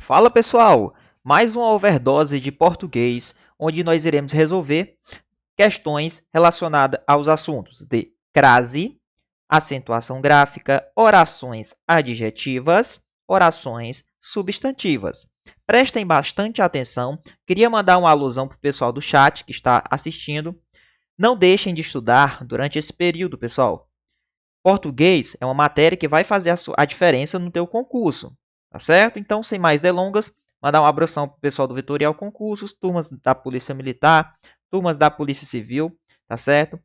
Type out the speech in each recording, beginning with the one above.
Fala pessoal, mais uma overdose de português, onde nós iremos resolver questões relacionadas aos assuntos de crase, acentuação gráfica, orações adjetivas, orações substantivas. Prestem bastante atenção, queria mandar uma alusão para o pessoal do chat que está assistindo. Não deixem de estudar durante esse período, pessoal. Português é uma matéria que vai fazer a diferença no teu concurso, tá certo? Então, sem mais delongas, mandar um abração para o pessoal do Vetorial Concursos, turmas da Polícia Militar, turmas da Polícia Civil, tá certo?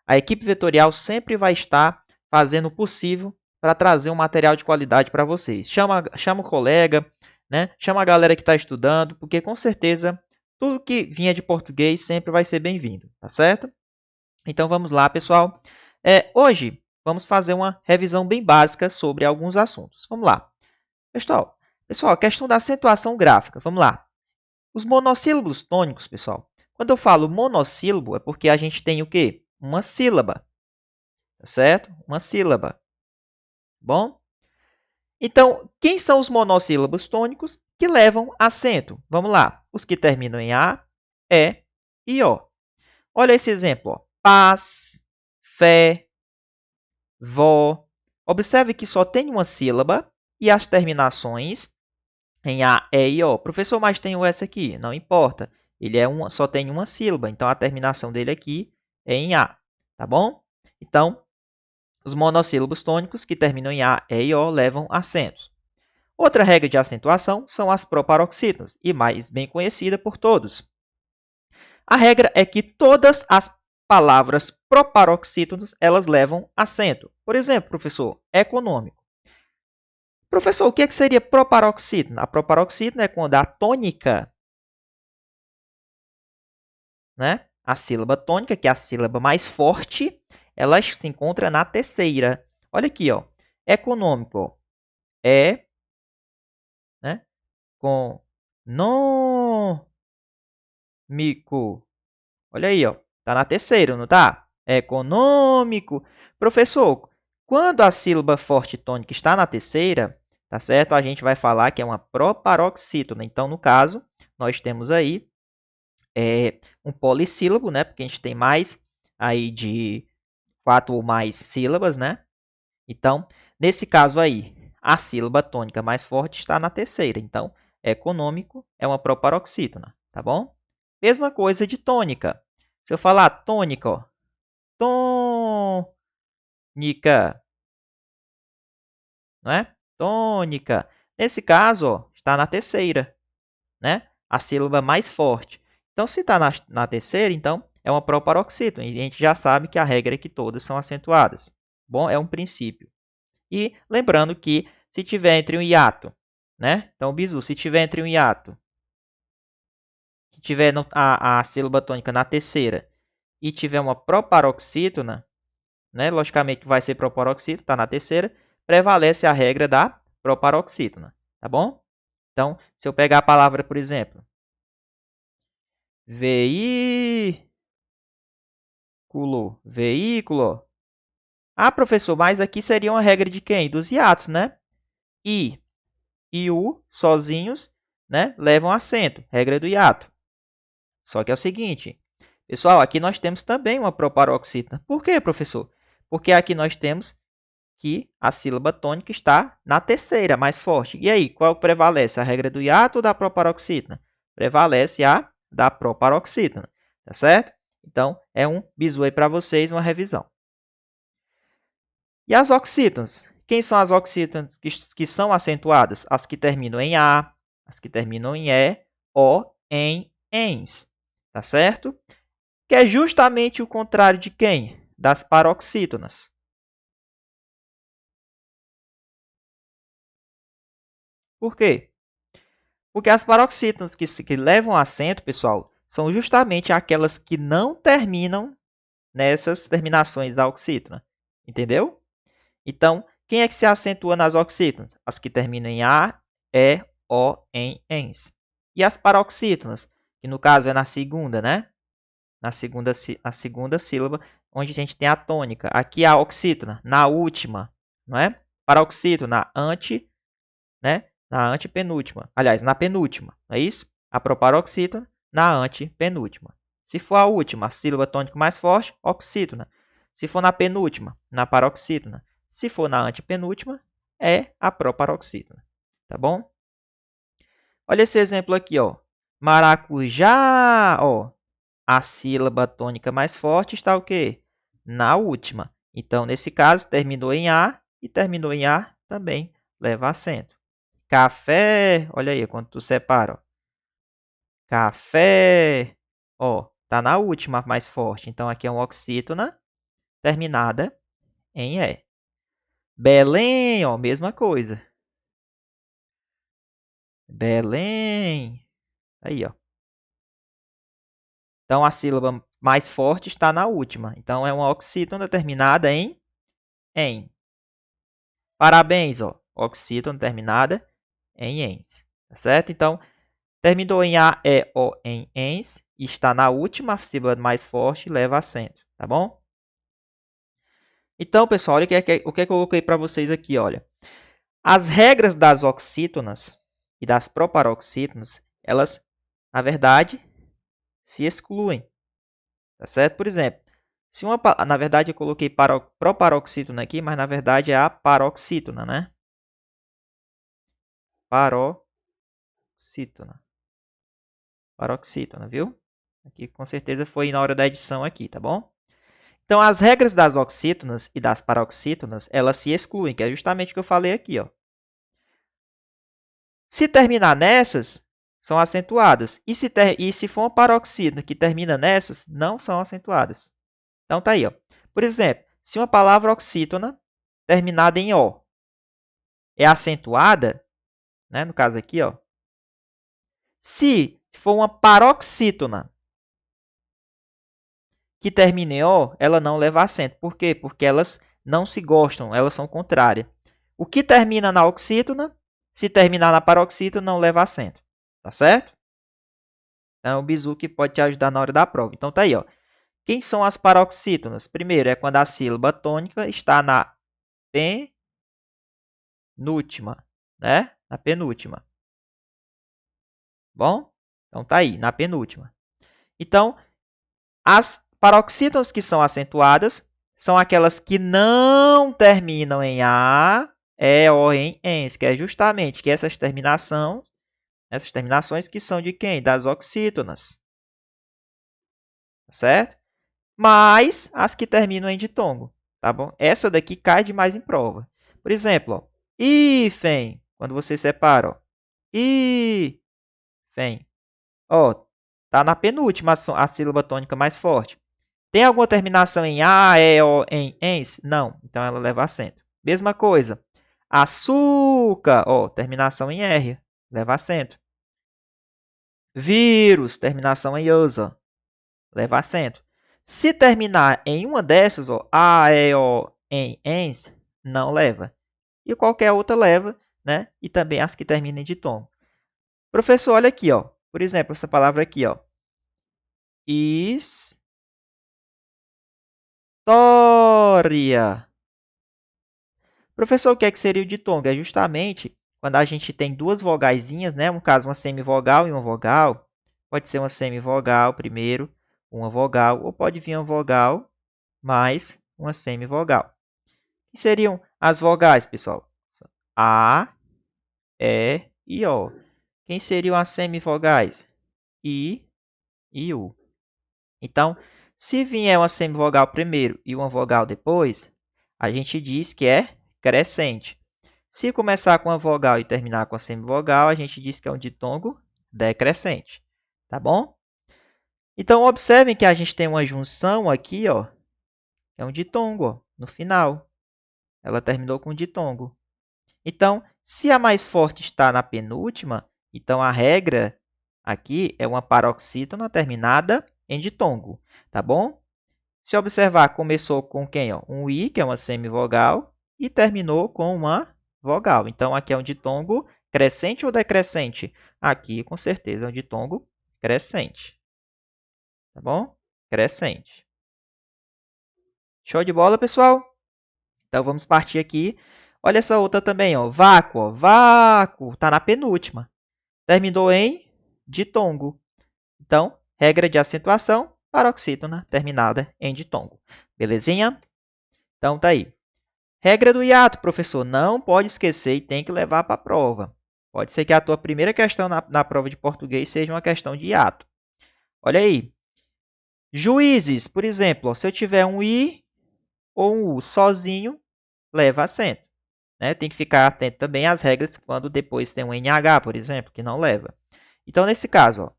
A equipe vetorial sempre vai estar fazendo o possível para trazer um material de qualidade para vocês. Chama o colega, né? Chama a galera que está estudando, porque com certeza tudo que vinha de português sempre vai ser bem-vindo, tá certo? Então vamos lá, pessoal. Hoje vamos fazer uma revisão bem básica sobre alguns assuntos. Vamos lá. Pessoal, a questão da acentuação gráfica. Vamos lá. Os monossílabos tônicos, pessoal. Quando eu falo monossílabo, é porque a gente tem o quê? Uma sílaba. Tá certo? Uma sílaba. Bom? Então, quem são os monossílabos tônicos que levam acento? Vamos lá. Os que terminam em A, E e O. Olha esse exemplo. Ó. Paz, fé, vó. Observe que só tem uma sílaba e as terminações em A, E e O. Professor, mas tem o S aqui. Não importa. Ele só tem uma sílaba, então a terminação dele aqui é em A. Tá bom? Então, os monossílabos tônicos que terminam em A, E e O levam acentos. Outra regra de acentuação são as proparoxítonas, e mais bem conhecida por todos. A regra é que todas as palavras proparoxítonas elas levam acento. Por exemplo, professor, econômico. Professor, o que seria proparoxítona? A proparoxítona é quando a tônica, né, a sílaba tônica, que é a sílaba mais forte, ela se encontra na terceira. Olha aqui, ó, econômico, ó, né, com no, mico. Olha aí, ó, tá na terceira, não tá? Econômico. Professor, quando a sílaba forte tônica está na terceira, tá certo? A gente vai falar que é uma proparoxítona. Então, no caso, nós temos aí um polissílabo, né? Porque a gente tem mais aí de 4 ou mais sílabas, né? Então, nesse caso aí, a sílaba tônica mais forte está na terceira. Então, econômico é uma proparoxítona, tá bom? Mesma coisa de tônica. Se eu falar tônica, ó, tônica, não é? Tônica. Nesse caso, ó, está na terceira, né? A sílaba mais forte. Então, se está na terceira, então é uma proparoxítona. E a gente já sabe que a regra é que todas são acentuadas. Bom, é um princípio. E lembrando que se tiver entre um hiato, né? Então, bizu, se tiver entre um hiato, que tiver a sílaba tônica na terceira e tiver uma proparoxítona, né? Logicamente vai ser proparoxítona, está na terceira, prevalece a regra da proparoxítona, tá bom? Então, se eu pegar a palavra, por exemplo, veículo. Ah, professor, mas aqui seria uma regra de quem? Dos hiatos, né? I e U, sozinhos, né, levam acento, regra do hiato. Só que é o seguinte, pessoal, aqui nós temos também uma proparoxítona. Por quê, professor? Porque aqui nós temos que a sílaba tônica está na terceira, mais forte. E aí, qual prevalece? A regra do hiato ou da proparoxítona? Prevalece a da proparoxítona, tá certo? Então, é um bizu aí para vocês, uma revisão. E as oxítonas? Quem são as oxítonas que são acentuadas? As que terminam em A, as que terminam em E, O, em, ens. Tá certo? Que é justamente o contrário de quem? Das paroxítonas. Por quê? Porque as paroxítonas que levam acento, pessoal, são justamente aquelas que não terminam nessas terminações da oxítona. Entendeu? Então, quem é que se acentua nas oxítonas? As que terminam em A, E, O, em, ens. E as paroxítonas, que no caso é na segunda, né? Na segunda sílaba, onde a gente tem a tônica. Aqui a oxítona, na última, não é? Paroxítona, ante, né? na antepenúltima. Aliás, na penúltima, não é isso? A proparoxítona na antepenúltima. Se for a última, a sílaba tônica mais forte, oxítona. Se for na penúltima, na paroxítona. Se for na antepenúltima, é a proparoxítona. Tá bom? Olha esse exemplo aqui, ó. Maracujá, ó. A sílaba tônica mais forte está o quê? Na última. Então, nesse caso, terminou em A e terminou em A também leva acento. Café, olha aí, quando tu separa, ó. Café, ó, tá na última mais forte. Então, aqui é uma oxítona terminada em E. Belém, ó, mesma coisa. Belém. Aí, ó. Então, a sílaba mais forte está na última. Então, é uma oxítona terminada em em. Parabéns, ó. Oxítona terminada em ens. Tá certo? Então, terminou em A, E, O, em ens. Está na última sílaba mais forte, leva acento. Tá bom? Então, pessoal, olha o que eu coloquei para vocês aqui, olha. As regras das oxítonas e das proparoxítonas, elas, na verdade, se excluem. Tá certo? Por exemplo, se uma, na verdade eu coloquei proparoxítona aqui, mas na verdade é a paroxítona, né? Paroxítona. Paroxítona, viu? Aqui com certeza foi na hora da edição aqui, tá bom? Então, as regras das oxítonas e das paroxítonas, elas se excluem, que é justamente o que eu falei aqui, ó. Se terminar nessas, são acentuadas. E se for uma paroxítona que termina nessas, não são acentuadas. Então, tá aí, ó. Por exemplo, se uma palavra oxítona terminada em O é acentuada, né, no caso aqui, ó. Se for uma paroxítona que termina em O, ela não leva acento. Por quê? Porque elas não se gostam, elas são contrárias. O que termina na oxítona, se terminar na paroxítona, não leva acento. Tá certo? Então, o bizu que pode te ajudar na hora da prova. Então, tá aí, ó. Quem são as paroxítonas? Primeiro, é quando a sílaba tônica está na penúltima, né? Na penúltima. Bom? Então, tá aí, na penúltima. Então, as paroxítonas que são acentuadas são aquelas que não terminam em A, E ou em ENS, que é justamente que essas terminações que são de quem? Das oxítonas. Certo? Mas as que terminam em ditongo, tá bom? Essa daqui cai demais em prova. Por exemplo, ó, hífen, quando você separa, ó, hífen, ó, tá na penúltima a sílaba tônica mais forte. Tem alguma terminação em A, E, O, em ENS? Não, então ela leva acento. Mesma coisa, açúcar, ó, terminação em R, leva acento. Vírus, terminação em usa, leva acento. Se terminar em uma dessas, ó, A, E, O, em, ENS, não leva. E qualquer outra leva, né? E também as que terminem de tom. Professor, olha aqui, ó. Por exemplo, essa palavra aqui, ó. História. Professor, o que é que seria o ditongo? É justamente quando a gente tem duas vogaizinhas, né? No caso, uma semivogal e uma vogal. Pode ser uma semivogal primeiro, uma vogal, ou pode vir uma vogal mais uma semivogal. O que seriam as vogais, pessoal? A, E e O. Quem seriam as semivogais? I e U. Então, se vier uma semivogal primeiro e uma vogal depois, a gente diz que é crescente. Se começar com a vogal e terminar com a semivogal, a gente diz que é um ditongo decrescente. Tá bom? Então, observem que a gente tem uma junção aqui, ó. É um ditongo, ó, no final. Ela terminou com ditongo. Então, se a mais forte está na penúltima, então a regra aqui é uma paroxítona terminada em ditongo, tá bom? Se observar, começou com quem? Ó? Um I, que é uma semivogal, e terminou com uma vogal. Então, aqui é um ditongo crescente ou decrescente? Aqui, com certeza, é um ditongo crescente. Tá bom? Crescente. Show de bola, pessoal? Então, vamos partir aqui. Olha essa outra também, ó. Vácuo, ó. Vácuo. Tá na penúltima. Terminou em ditongo. Então, regra de acentuação, paroxítona terminada em ditongo. Belezinha? Então, tá aí. Regra do hiato, professor. Não pode esquecer e tem que levar para a prova. Pode ser que a tua primeira questão na prova de português seja uma questão de hiato. Olha aí. Juízes, por exemplo, ó, se eu tiver um I ou um U sozinho, leva acento. Né? Tem que ficar atento também às regras quando depois tem um NH, por exemplo, que não leva. Então, nesse caso,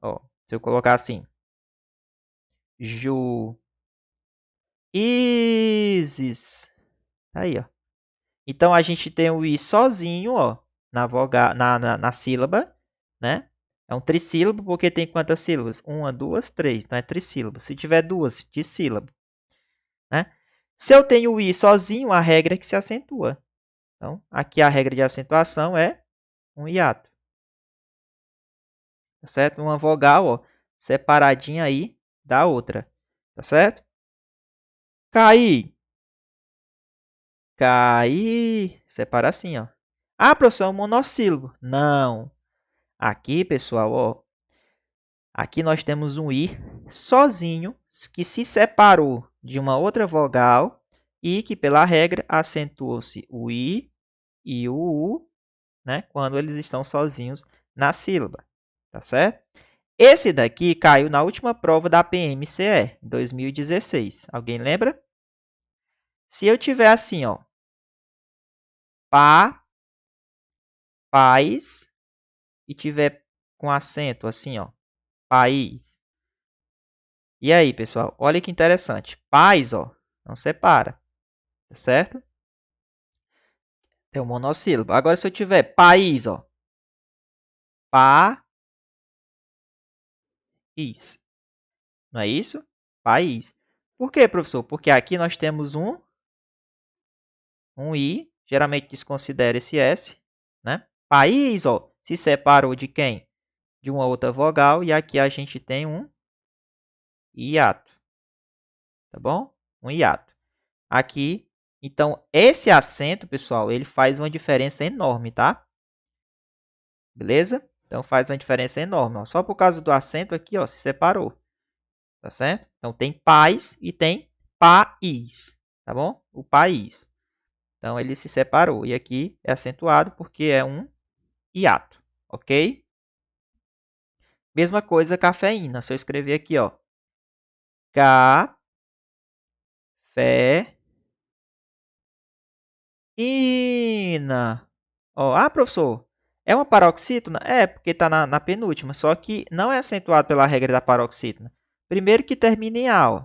ó, se eu colocar assim, juízes. Aí, ó. Então, a gente tem o I sozinho, ó, na sílaba, né? É um trissílabo porque tem quantas sílabas? Uma, duas, três. Então, é trissílabo. Se tiver duas, dissílabo. Né? Se eu tenho o I sozinho, a regra é que se acentua. Então, aqui a regra de acentuação é um hiato. Tá certo? Uma vogal, ó, separadinha aí da outra. Tá certo? Cair. Cair. Separa assim, ó. Ah, professor, é um monossílabo. Não. Aqui, pessoal, ó. Aqui nós temos um I sozinho que se separou de uma outra vogal e que, pela regra, acentuou-se o I e o U, né, quando eles estão sozinhos na sílaba. Tá certo? Esse daqui caiu na última prova da PMCE, em 2016. Alguém lembra? Se eu tiver assim, ó, pá, paz, e tiver com acento assim, ó, país. E aí, pessoal? Olha que interessante. Paz, ó, não separa, tá certo? Tem um monossílabo. Agora, se eu tiver país, ó, país. Não é isso? País. Por quê, professor? Porque aqui nós temos um I, geralmente desconsidera esse S, né? País, ó, se separou de quem? De uma outra vogal, e aqui a gente tem um hiato, tá bom? Um hiato. Aqui, então, esse acento, pessoal, ele faz uma diferença enorme, tá? Beleza? Então, faz uma diferença enorme, ó. Só por causa do acento aqui, ó, se separou, tá certo? Então, tem paz e tem país, tá bom? O país. Então, ele se separou. E aqui é acentuado porque é um hiato, ok? Mesma coisa cafeína. Se eu escrever aqui, ó, cafeína. Ó, ah, professor, é uma paroxítona? É, porque está na penúltima, só que não é acentuado pela regra da paroxítona. Primeiro que termina em A, ó.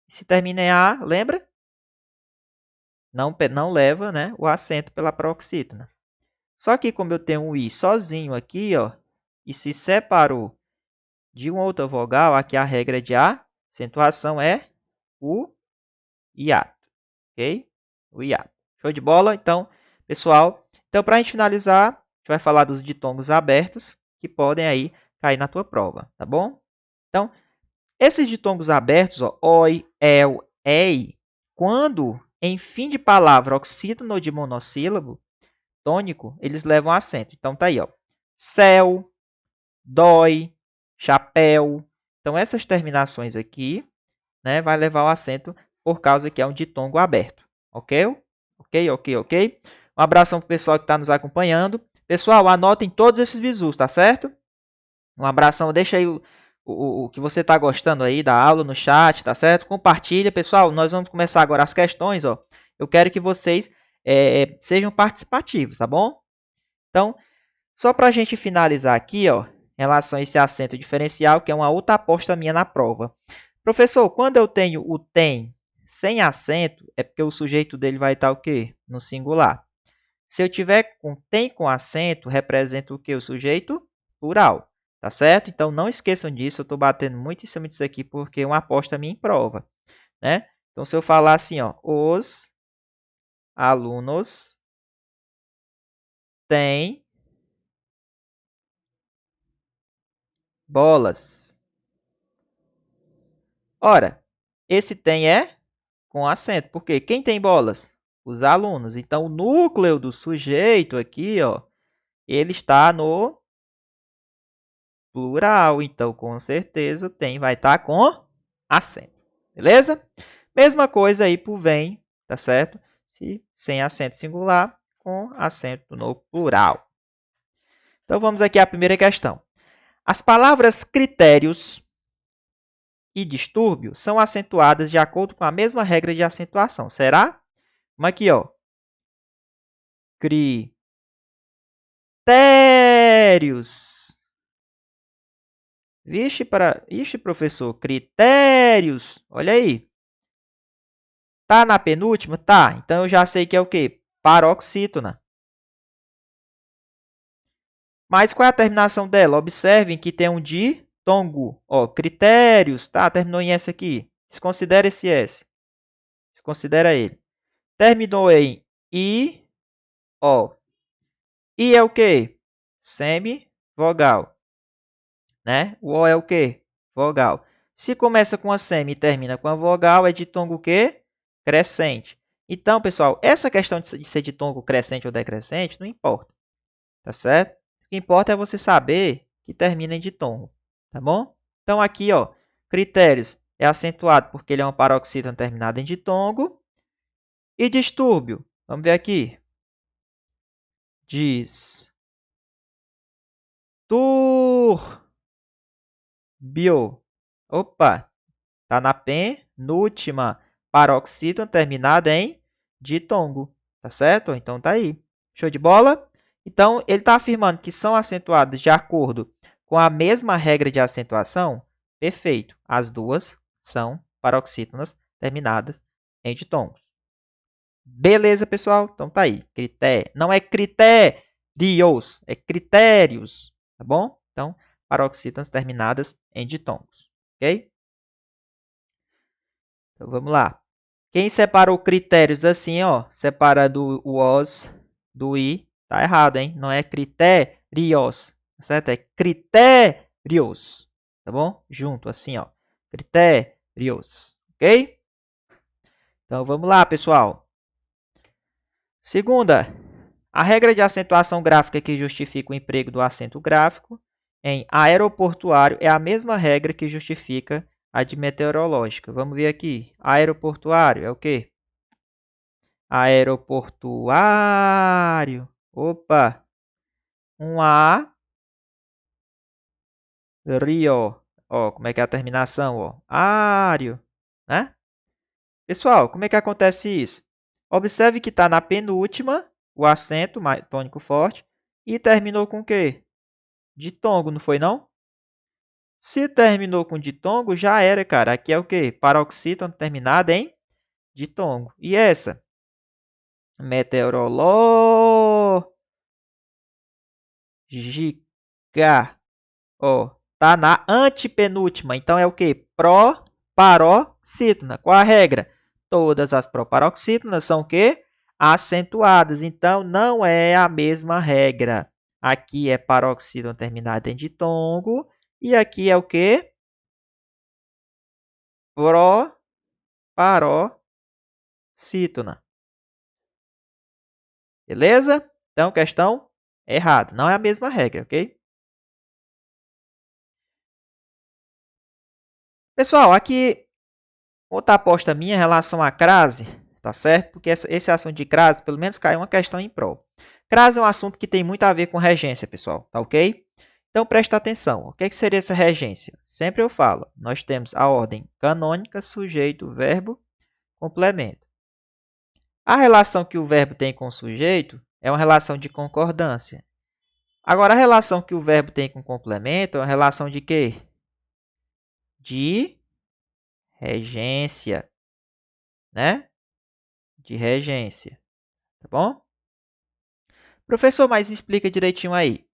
Se termina em A, lembra? Não leva, né, o acento pela paroxítona. Só que como eu tenho um I sozinho aqui, ó, e se separou de uma outra vogal, aqui a regra de acentuação é o hiato, ok? O hiato. Show de bola? Então, pessoal, então para a gente finalizar, a gente vai falar dos ditongos abertos que podem aí cair na tua prova, tá bom? Então, esses ditongos abertos, ó, oi, el, ei, quando em fim de palavra oxítono ou de monossílabo tônico, eles levam acento. Então tá aí, ó. Céu, dói, chapéu. Então essas terminações aqui, né, vai levar o acento por causa que é um ditongo aberto. Ok? Ok? Um abração para o pessoal que está nos acompanhando. Pessoal, anotem todos esses visus, tá certo? Um abração, deixa aí o que você está gostando aí da aula no chat, tá certo? Compartilha, pessoal. Nós vamos começar agora as questões, ó. Eu quero que vocês sejam participativos, tá bom? Então, só para a gente finalizar aqui, ó, em relação a esse acento diferencial, que é uma outra aposta minha na prova. Professor, quando eu tenho o tem sem acento, é porque o sujeito dele vai estar o quê? No singular. Se eu tiver com tem com acento, representa o quê? O sujeito plural. Tá certo? Então, não esqueçam disso. Eu estou batendo muito em cima disso aqui porque é uma aposta minha em prova. Né? Então, se eu falar assim, ó, os alunos têm bolas. Ora, esse tem é com acento. Por quê? Quem tem bolas? Os alunos. Então, o núcleo do sujeito aqui, ó, ele está no plural. Então, com certeza, vai estar com acento. Beleza? Mesma coisa aí por vem, tá certo? Sem acento singular, com acento no plural. Então, vamos aqui à primeira questão. As palavras critérios e distúrbio são acentuadas de acordo com a mesma regra de acentuação. Será? Vamos aqui, ó. Critérios. Vixe, professor, critérios. Olha aí. Tá na penúltima? Tá. Então, eu já sei que é o quê? Paroxítona. Mas qual é a terminação dela? Observem que tem um ditongo. Ó, critérios, tá? Terminou em S aqui. Desconsidera esse S. Desconsidera ele. Terminou em I, ó. I é o quê? Semivogal. Né? O O é o quê? Vogal. Se começa com a semi e termina com a vogal, é ditongo o quê? Crescente. Então, pessoal, essa questão de ser ditongo crescente ou decrescente não importa. Tá certo? O que importa é você saber que termina em ditongo. Tá bom? Então, aqui, ó, critérios é acentuado porque ele é uma paroxítona terminada em ditongo. E distúrbio? Vamos ver aqui. Distúrbio. Opa, tá na penúltima. Paroxítona terminada em ditongo. Tá certo? Então, tá aí. Show de bola? Então, ele está afirmando que são acentuados de acordo com a mesma regra de acentuação? Perfeito. As duas são paroxítonas terminadas em ditongos. Beleza, pessoal? Então, tá aí. Não é critérios, é critérios. Tá bom? Então, paroxítonas terminadas em ditongos. Ok? Então, vamos lá. Quem separou critérios assim, ó, separando o os do i, tá errado, hein? Não é critérios, certo? É critérios, tá bom? Junto, assim, ó. Critérios, ok? Então, vamos lá, pessoal. Segunda, a regra de acentuação gráfica que justifica o emprego do acento gráfico em aeroportuário é a mesma regra que justifica a de meteorológica. Vamos ver aqui. Aeroportuário é o quê? Aeroportuário. Opa! Um A. Rio. Ó, como é que é a terminação? Ó? Ário. Né? Pessoal, como é que acontece isso? Observe que está na penúltima, o acento tônico forte, e terminou com o quê? Ditongo, não foi não? Se terminou com ditongo, já era, cara. Aqui é o quê? Paroxítona terminada em ditongo. E essa? Meteorológica. Ó, tá na antepenúltima. Então, é o quê? Proparoxítona. Qual a regra? Todas as proparoxítonas são o quê? Acentuadas. Então, não é a mesma regra. Aqui é paroxítona terminada em ditongo. E aqui é o quê? Proparoxítona. Beleza? Então, questão errada. Não é a mesma regra, ok? Pessoal, aqui outra aposta minha em relação à crase, tá certo? Porque esse assunto de crase, pelo menos caiu uma questão em prova. Crase é um assunto que tem muito a ver com regência, pessoal, tá ok? Então, presta atenção. O que seria essa regência? Sempre eu falo, nós temos a ordem canônica, sujeito, verbo, complemento. A relação que o verbo tem com o sujeito é uma relação de concordância. Agora, a relação que o verbo tem com o complemento é uma relação de quê? De regência, né? De regência, tá bom? Professor, mas me explica direitinho aí.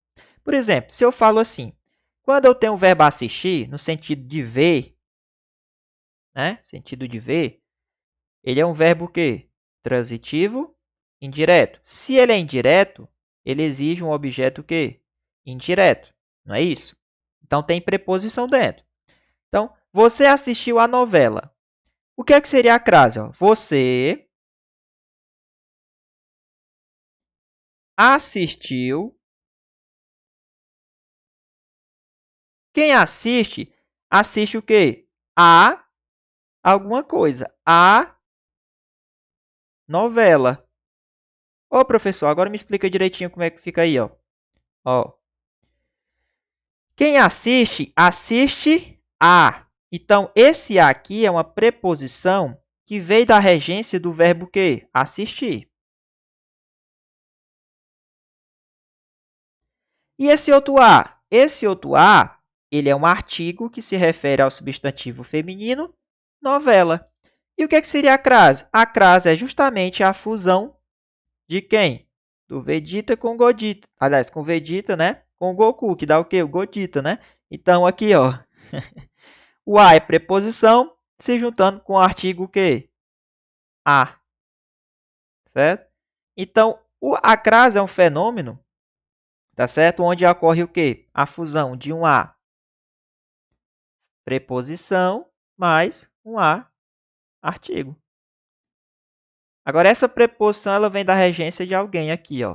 Por exemplo, se eu falo assim, quando eu tenho o verbo assistir, no sentido de ver, né? Sentido de ver, ele é um verbo o quê? Transitivo, indireto. Se ele é indireto, ele exige um objeto o quê? Indireto, não é isso? Então, tem preposição dentro. Então, você assistiu a novela. O que é que seria a crase? Ó? Você assistiu. Quem assiste, assiste o quê? A alguma coisa. A novela. Ô, professor, agora me explica direitinho como é que fica aí, ó. Ó. Quem assiste, assiste a. Então, esse a aqui é uma preposição que veio da regência do verbo quê? Assistir. E esse outro a? Esse outro a, ele é um artigo que se refere ao substantivo feminino, novela. E o que seria a crase? A crase é justamente a fusão de quem? Do Vegeta com Godita. Aliás, com Vegeta, né? Com o Goku, que dá o quê? O Godita, né? Então, aqui, ó. O a é preposição, se juntando com o artigo o quê? A. Certo? Então, a crase é um fenômeno, tá certo? Onde ocorre o quê? A fusão de um a preposição mais um a artigo. Agora, essa preposição ela vem da regência de alguém aqui, ó.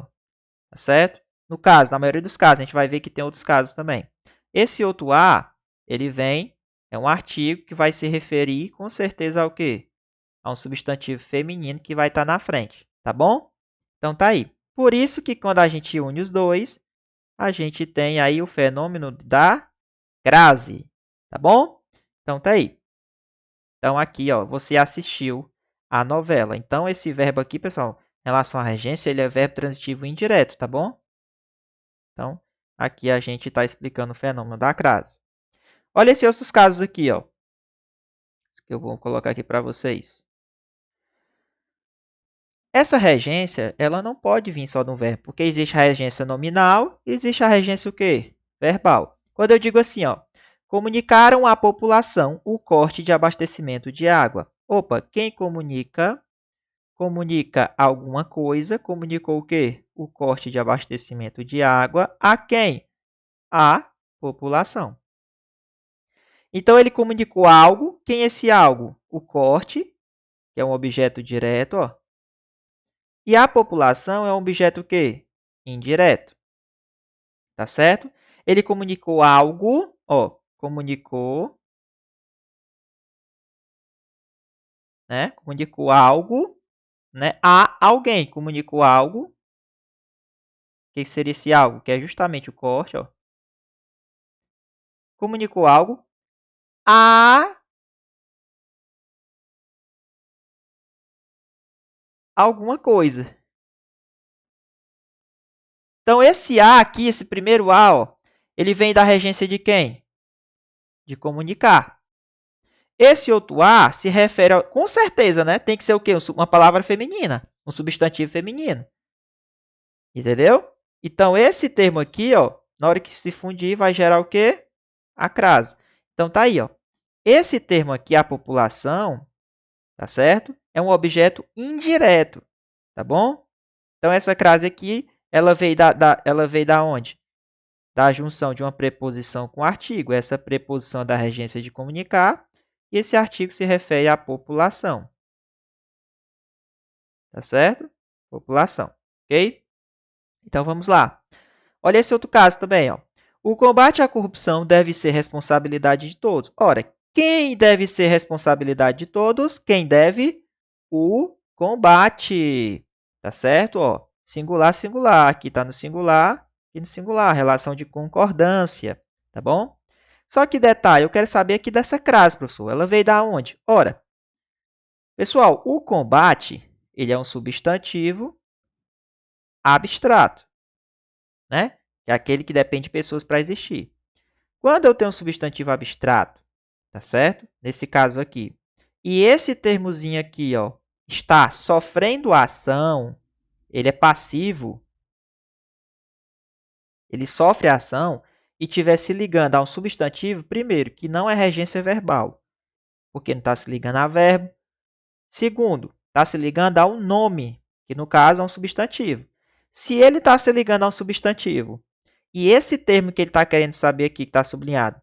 Tá certo? No caso, na maioria dos casos, a gente vai ver que tem outros casos também. Esse outro a, ele vem, é um artigo que vai se referir com certeza ao quê? A um substantivo feminino que vai estar na frente, tá bom? Então, tá aí. Por isso que quando a gente une os dois, a gente tem aí o fenômeno da crase, tá bom? Então, tá aí. Então, aqui, ó, você assistiu a novela. Então, esse verbo aqui, pessoal, em relação à regência, ele é verbo transitivo indireto, tá bom? Então, aqui a gente está explicando o fenômeno da crase. Olha esses outros casos aqui, ó. Que eu vou colocar aqui para vocês. Essa regência, ela não pode vir só no verbo, porque existe a regência nominal e existe a regência o quê? Verbal. Quando eu digo assim, ó, comunicaram à população o corte de abastecimento de água. Opa, quem comunica? Comunica alguma coisa, comunicou o quê? O corte de abastecimento de água a quem? À população. Então, ele comunicou algo. Quem é esse algo? O corte, que é um objeto direto, ó. E a população é um objeto o quê? Indireto. Tá certo? Ele comunicou algo, ó, comunicou, né? Comunicou algo, né? A alguém comunicou algo. O que seria esse algo? Que é justamente o corte, ó. Comunicou algo a alguma coisa. Então, esse A aqui, esse primeiro A, ó, ele vem da regência de quem? De comunicar. Esse outro A se refere, com certeza, né? Tem que ser o quê? Uma palavra feminina, um substantivo feminino. Entendeu? Então, esse termo aqui, ó, na hora que se fundir, vai gerar o quê? A crase. Então, tá aí, ó. Esse termo aqui, a população, tá certo? É um objeto indireto, tá bom? Então, essa crase aqui, ela veio da onde? Da junção de uma preposição com artigo. Essa preposição é da regência de comunicar. E esse artigo se refere à população. Tá certo? População. Ok? Então, vamos lá. Olha esse outro caso também, ó. O combate à corrupção deve ser responsabilidade de todos. Ora, quem deve ser responsabilidade de todos? Quem deve? O combate. Tá certo? Ó, singular, singular. Aqui está no singular e no singular. Relação de concordância. Tá bom? Só que detalhe, eu quero saber aqui dessa crase, professor. Ela veio da onde? Ora, pessoal, o combate ele é um substantivo abstrato, né? Que é aquele que depende de pessoas para existir. Quando eu tenho um substantivo abstrato, tá certo? Nesse caso aqui, e esse termozinho aqui, ó, está sofrendo ação, ele é passivo, ele sofre ação e estiver se ligando a um substantivo, primeiro, que não é regência verbal, porque não está se ligando a verbo. Segundo, está se ligando a um nome, que no caso é um substantivo. Se ele está se ligando a um substantivo e esse termo que ele está querendo saber aqui, que está sublinhado,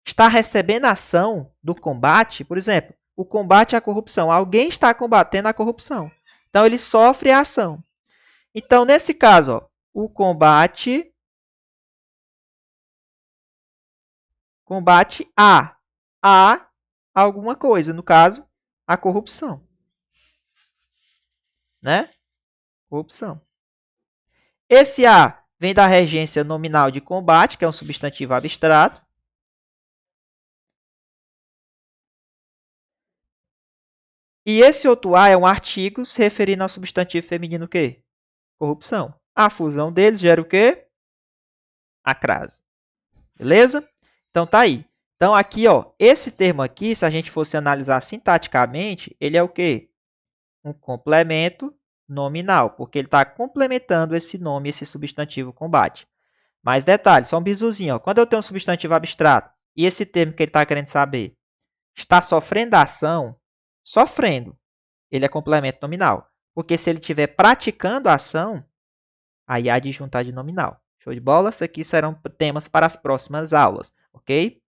está recebendo ação do combate, por exemplo, o combate à corrupção. Alguém está combatendo a corrupção. Então, ele sofre a ação. Então, nesse caso, ó, o combate a alguma coisa, no caso, a corrupção, né? Corrupção. Esse a vem da regência nominal de combate, que é um substantivo abstrato. E esse outro a é um artigo se referindo ao substantivo feminino o quê? Corrupção. A fusão deles gera o quê? Acraso. Beleza? Então tá aí. Então aqui, ó, esse termo aqui, se a gente fosse analisar sintaticamente, ele é o quê? Um complemento nominal, porque ele está complementando esse nome, esse substantivo combate. Mais detalhe, só um bisuzinho. Ó. Quando eu tenho um substantivo abstrato e esse termo que ele está querendo saber está sofrendo ação, sofrendo, ele é complemento nominal. Porque se ele estiver praticando a ação, aí há de juntar de nominal. Show de bola? Isso aqui serão temas para as próximas aulas, ok?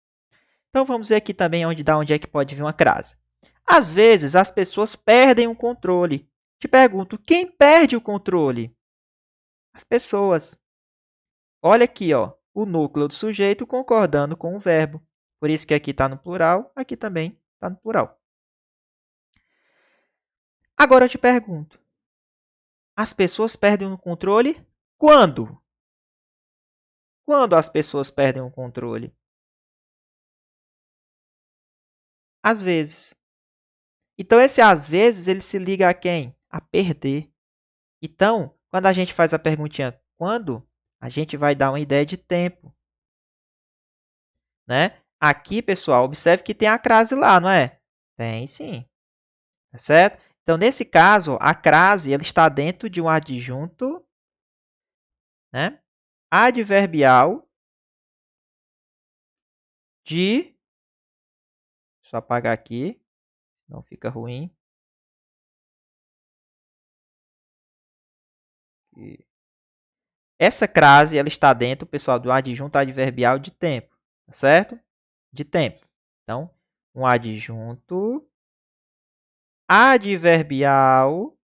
Então vamos ver aqui também onde é que pode vir uma crase. Às vezes as pessoas perdem o controle. Te pergunto, quem perde o controle? As pessoas. Olha aqui, ó, o núcleo do sujeito concordando com o verbo. Por isso que aqui está no plural, aqui também está no plural. Agora eu te pergunto, as pessoas perdem o controle quando? Quando as pessoas perdem o controle? Às vezes. Então, esse às vezes, ele se liga a quem? A perder. Então, quando a gente faz a perguntinha quando, a gente vai dar uma ideia de tempo. Né? Aqui, pessoal, observe que tem a crase lá, não é? Tem sim. Tá certo? Então, nesse caso, a crase ela está dentro de um adjunto, né? Adverbial de... Deixa eu apagar aqui, não fica ruim. Essa crase ela está dentro, pessoal, do adjunto adverbial de tempo, tá certo? De tempo. Então, um adjunto adverbial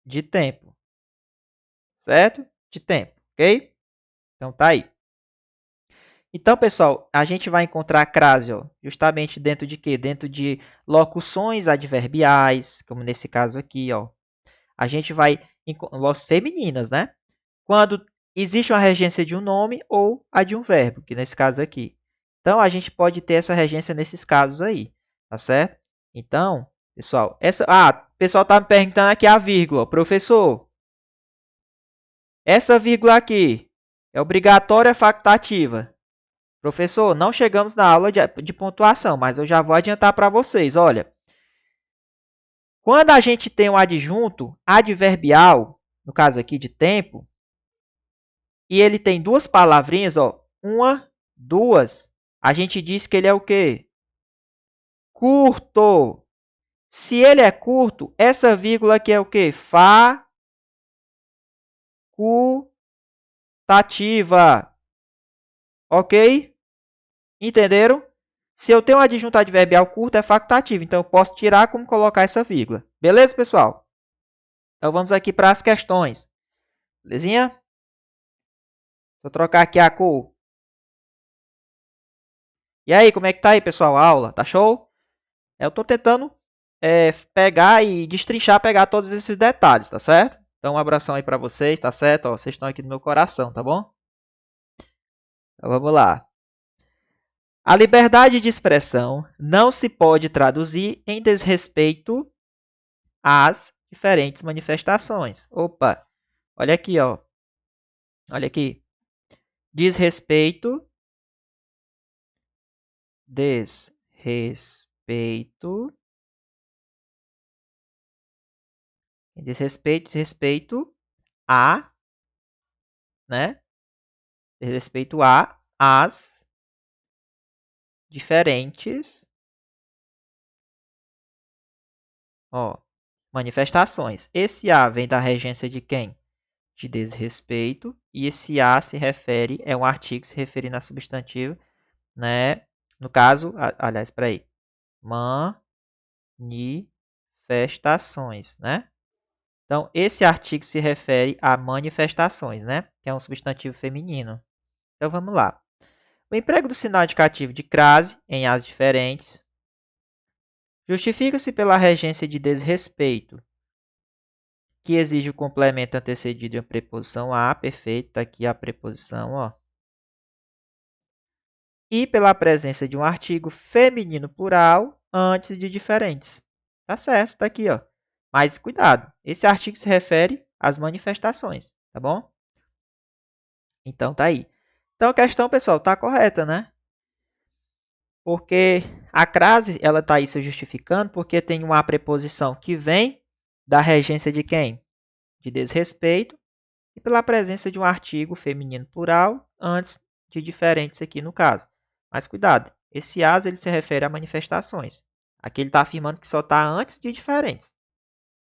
de tempo, certo? De tempo, ok? Então, tá aí. Então, pessoal, a gente vai encontrar a crase ó, justamente dentro de quê? Dentro de locuções adverbiais, como nesse caso aqui, ó. A gente vai locuções femininas, né? Quando existe uma regência de um nome ou a de um verbo, que nesse caso aqui. Então, a gente pode ter essa regência nesses casos aí, tá certo? Então, pessoal, o pessoal tá me perguntando aqui a vírgula. Professor, essa vírgula aqui é obrigatória ou facultativa? Professor, não chegamos na aula de pontuação, mas eu já vou adiantar para vocês. Olha, quando a gente tem um adjunto adverbial, no caso aqui de tempo, e ele tem duas palavrinhas, ó, uma, duas, a gente diz que ele é o quê? Curto. Se ele é curto, essa vírgula aqui é o quê? Facultativa. Ok? Entenderam? Se eu tenho um adjunto adverbial curto, é facultativo. Então, eu posso tirar como colocar essa vírgula. Beleza, pessoal? Então, vamos aqui para as questões. Belezinha? Vou trocar aqui a cor. E aí, como é que tá aí, pessoal? A aula? Tá show? Eu tô tentando pegar e destrinchar, pegar todos esses detalhes, tá certo? Então, um abração aí para vocês, tá certo? Ó, vocês estão aqui no meu coração, tá bom? Então, vamos lá. A liberdade de expressão não se pode traduzir em desrespeito às diferentes manifestações. Opa, olha aqui, ó. Olha aqui. Desrespeito. Desrespeito. Desrespeito a, né? Desrespeito a as diferentes, ó, manifestações. Esse a vem da regência de quem? De desrespeito. E esse a se refere, é um artigo se referindo a substantivo, né? No caso, aliás, para aí. Manifestações, né? Então, esse artigo se refere a manifestações, né? Que é um substantivo feminino. Então, vamos lá. O emprego do sinal indicativo de crase em as diferentes justifica-se pela regência de desrespeito, que exige o complemento antecedido de uma preposição a, perfeito, está aqui a preposição, ó. E pela presença de um artigo feminino plural antes de diferentes. Tá certo, tá aqui, ó. Mas cuidado, esse artigo se refere às manifestações, tá bom? Então tá aí. Então a questão, pessoal, tá correta, né? Porque a crase, ela tá aí se justificando porque tem uma preposição que vem da regência de quem? De desrespeito e pela presença de um artigo feminino plural antes de diferentes aqui no caso. Mas cuidado, esse as ele se refere a manifestações. Aqui ele está afirmando que só está antes de diferentes,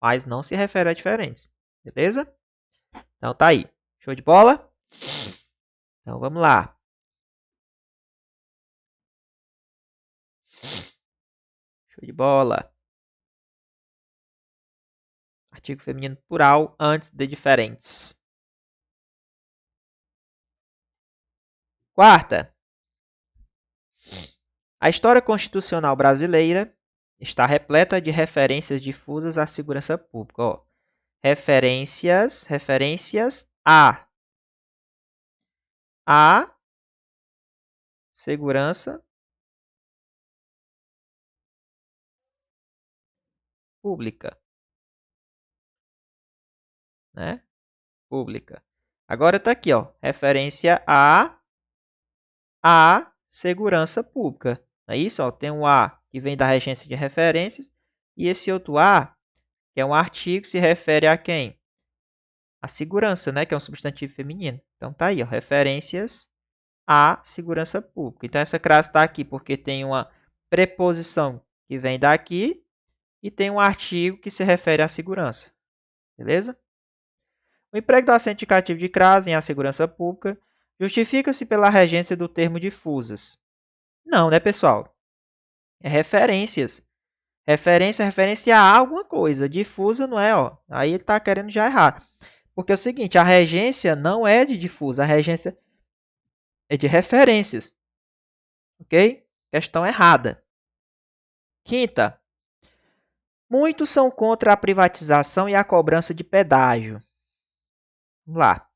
mas não se refere a diferentes. Beleza? Então tá aí. Show de bola? Então vamos lá. Show de bola. Artigo feminino plural antes de diferentes. Quarta. A história constitucional brasileira está repleta de referências difusas à segurança pública. Ó, referências à segurança pública, né? Pública. Agora está aqui, ó, referência à segurança pública. Não é isso? Ó, tem um A que vem da regência de referências e esse outro A, que é um artigo que se refere a quem? A segurança, né? Que é um substantivo feminino. Então tá aí, ó, referências à segurança pública. Então essa crase está aqui porque tem uma preposição que vem daqui e tem um artigo que se refere à segurança. Beleza? O emprego do acento indicativo de crase em a segurança pública justifica-se pela regência do termo difusas. Não, né, pessoal? É referências. Referência a alguma coisa. Difusa não é, ó. Aí ele está querendo já errar. Porque é o seguinte, a regência não é de difusa, a regência é de referências. Ok? Questão errada. Quinta. Muitos são contra a privatização e a cobrança de pedágio. Vamos lá.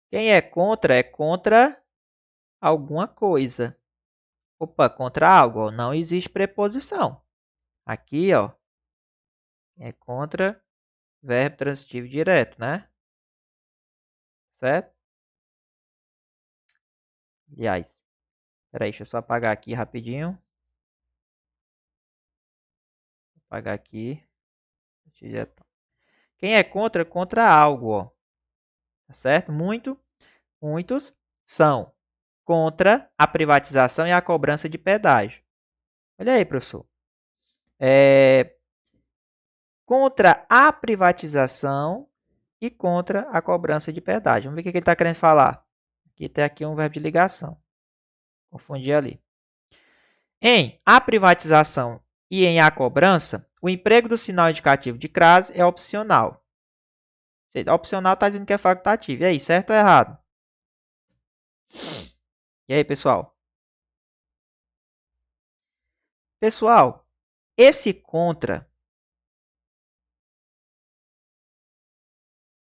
Quem é contra alguma coisa. Opa, contra algo, ó, não existe preposição. Aqui, ó, é contra verbo transitivo direto, né? Certo? Aliás, peraí, deixa eu só apagar aqui rapidinho. Vou apagar aqui. Quem é contra algo, ó. Tá certo? Muitos são contra a privatização e a cobrança de pedágio. Olha aí, professor. Contra a privatização e contra a cobrança de pedágio. Vamos ver o que ele está querendo falar. Aqui tem aqui um verbo de ligação. Confundi ali. Em a privatização e em a cobrança, o emprego do sinal indicativo de crase é opcional. Opcional está dizendo que é facultativo. E aí, certo ou errado? E aí, pessoal? Pessoal, esse contra,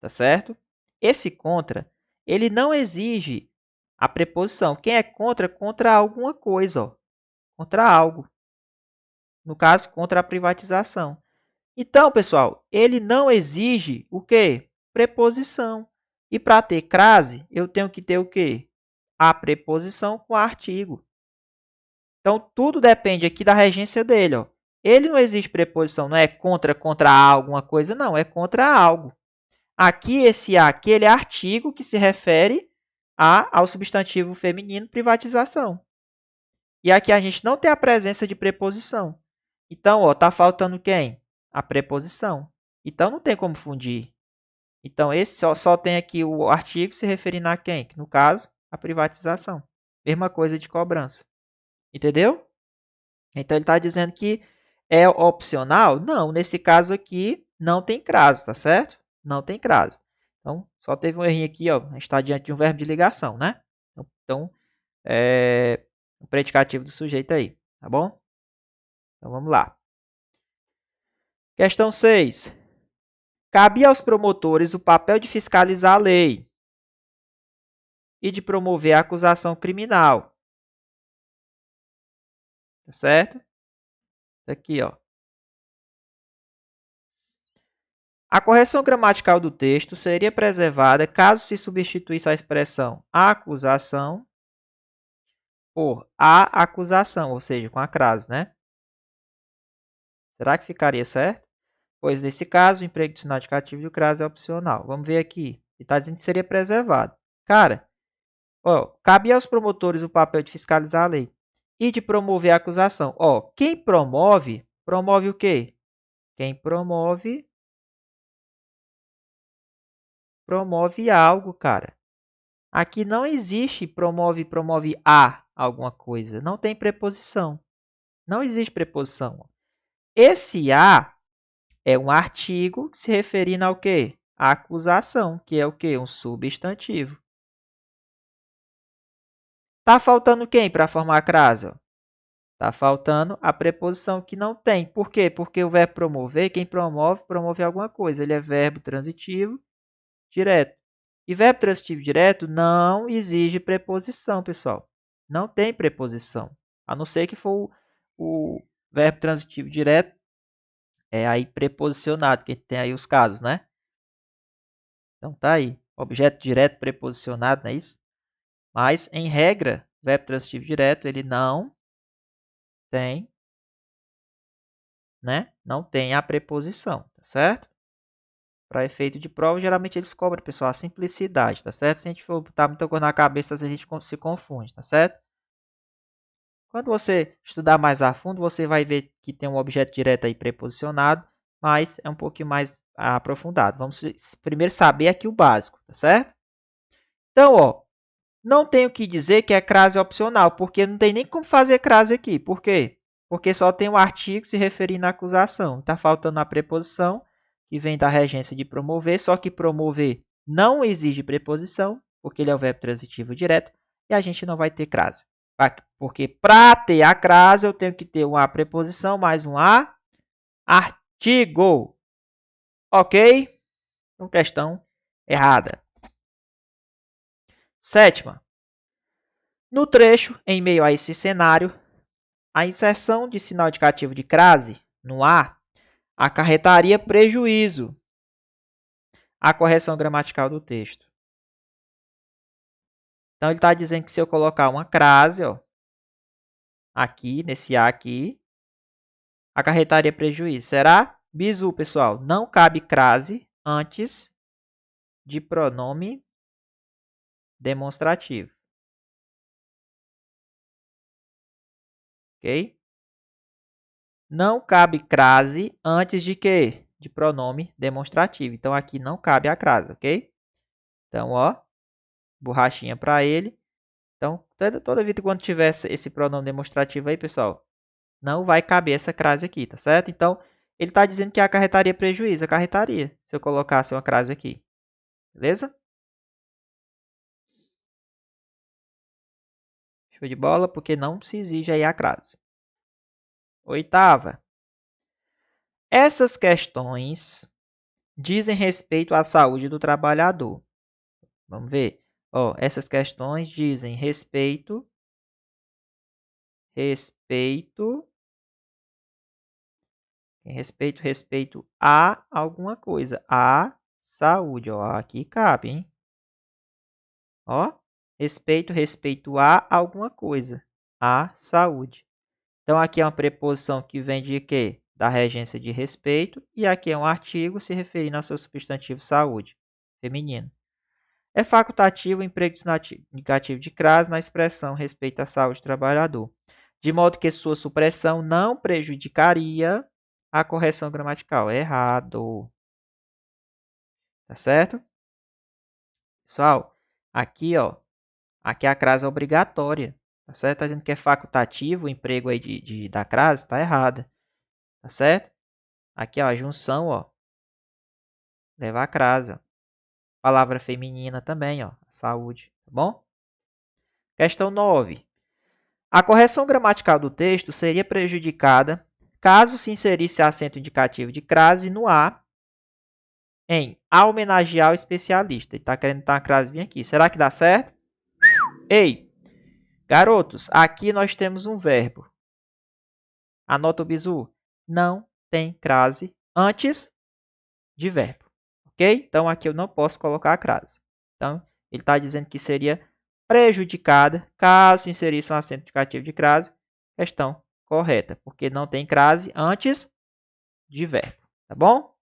tá certo? Esse contra, ele não exige a preposição. Quem é contra alguma coisa, ó. Contra algo. No caso, contra a privatização. Então, pessoal, ele não exige o quê? Preposição. E para ter crase, eu tenho que ter o quê? A preposição com artigo. Então, tudo depende aqui da regência dele. Ó. Ele não exige preposição, não é contra alguma coisa, não, é contra algo. Aqui, esse a aqui, ele é artigo que se refere ao substantivo feminino privatização. E aqui a gente não tem a presença de preposição. Então, ó, tá faltando quem? A preposição. Então, não tem como fundir. Então, esse só tem aqui o artigo se referindo a quem? No caso, a privatização. Mesma coisa de cobrança. Entendeu? Então, ele está dizendo que é opcional? Não, nesse caso aqui, não tem crase, tá certo? Não tem crase. Então, só teve um errinho aqui, ó. A gente está diante de um verbo de ligação, né? Então, o predicativo do sujeito aí, tá bom? Então, vamos lá. Questão 6. Cabia aos promotores o papel de fiscalizar a lei e de promover a acusação criminal. Tá certo? Aqui, ó. A correção gramatical do texto seria preservada caso se substituísse a expressão a acusação por a acusação, ou seja, com a crase, né? Será que ficaria certo? Pois, nesse caso, o emprego de sinal indicativo de crase é opcional. Vamos ver aqui. Ele está dizendo que seria preservado. Cara, ó, cabe aos promotores o papel de fiscalizar a lei e de promover a acusação. Ó, quem promove, promove o quê? Quem promove, promove algo, cara. Aqui não existe promove a alguma coisa. Não tem preposição. Não existe preposição. Esse a é um artigo se referindo ao quê? A acusação, que é o quê? Um substantivo. Tá faltando quem para formar a crase? Tá faltando a preposição que não tem. Por quê? Porque o verbo promover, quem promove, promove alguma coisa. Ele é verbo transitivo direto. E verbo transitivo direto não exige preposição, pessoal. Não tem preposição. A não ser que for o verbo transitivo direto aí preposicionado, que tem aí os casos, né? Então tá aí. Objeto direto preposicionado, não é isso? Mas, em regra, verbo transitivo direto, ele não tem, né? Não tem a preposição, tá certo? Para efeito de prova, geralmente eles cobram, pessoal, a simplicidade, tá certo? Se a gente for botar muita coisa na cabeça, às vezes a gente se confunde, tá certo? Quando você estudar mais a fundo, você vai ver que tem um objeto direto aí preposicionado, mas é um pouquinho mais aprofundado. Vamos primeiro saber aqui o básico, tá certo? Então, ó, não tenho que dizer que é crase opcional, porque não tem nem como fazer crase aqui. Por quê? Porque só tem um artigo se referindo à acusação. Está faltando a preposição, que vem da regência de promover, só que promover não exige preposição, porque ele é o verbo transitivo direto, e a gente não vai ter crase. Porque para ter a crase, eu tenho que ter uma preposição mais um artigo. Ok? Então, questão errada. Sétima. No trecho, em meio a esse cenário, a inserção de sinal indicativo de crase no A acarretaria prejuízo à correção gramatical do texto. Então, ele está dizendo que se eu colocar uma crase, ó, aqui, nesse A aqui, acarretaria prejuízo. Será? Bizu, pessoal. Não cabe crase antes de pronome demonstrativo. Ok? Não cabe crase antes de quê? De pronome demonstrativo. Então, aqui não cabe a crase, ok? Então, ó, borrachinha para ele. Então, toda vida quando tiver esse pronome demonstrativo aí, pessoal, não vai caber essa crase aqui, tá certo? Então, ele está dizendo que acarretaria prejuízo. Acarretaria, se eu colocasse uma crase aqui. Beleza? Show de bola, porque não se exige aí a crase. Oitava. Essas questões dizem respeito à saúde do trabalhador. Vamos ver. Ó, essas questões dizem respeito a alguma coisa, a saúde, ó, aqui cabe, hein? Ó, respeito a alguma coisa, a saúde. Então, aqui é uma preposição que vem de quê? Da regência de respeito, e aqui é um artigo se referindo ao seu substantivo saúde, feminino. É facultativo o emprego indicativo de crase na expressão respeito à saúde do trabalhador, de modo que sua supressão não prejudicaria a correção gramatical. Errado. Tá certo? Pessoal, aqui, ó, aqui a crase é obrigatória. Tá certo? Tá dizendo que é facultativo o emprego aí da crase, tá errada. Tá certo? Aqui, ó, a junção, ó, leva a crase, ó. Palavra feminina também, ó, saúde, tá bom? Questão 9. A correção gramatical do texto seria prejudicada caso se inserisse acento indicativo de crase no A em a homenagear o especialista. Ele está querendo botar uma crase bem aqui. Será que dá certo? Ei, garotos, aqui nós temos um verbo. Anota o bizu. Não tem crase antes de verbo. Ok? Então, aqui eu não posso colocar a crase. Então, ele está dizendo que seria prejudicada caso se inserisse um acento indicativo de crase. Questão correta, porque não tem crase antes de verbo. Tá bom?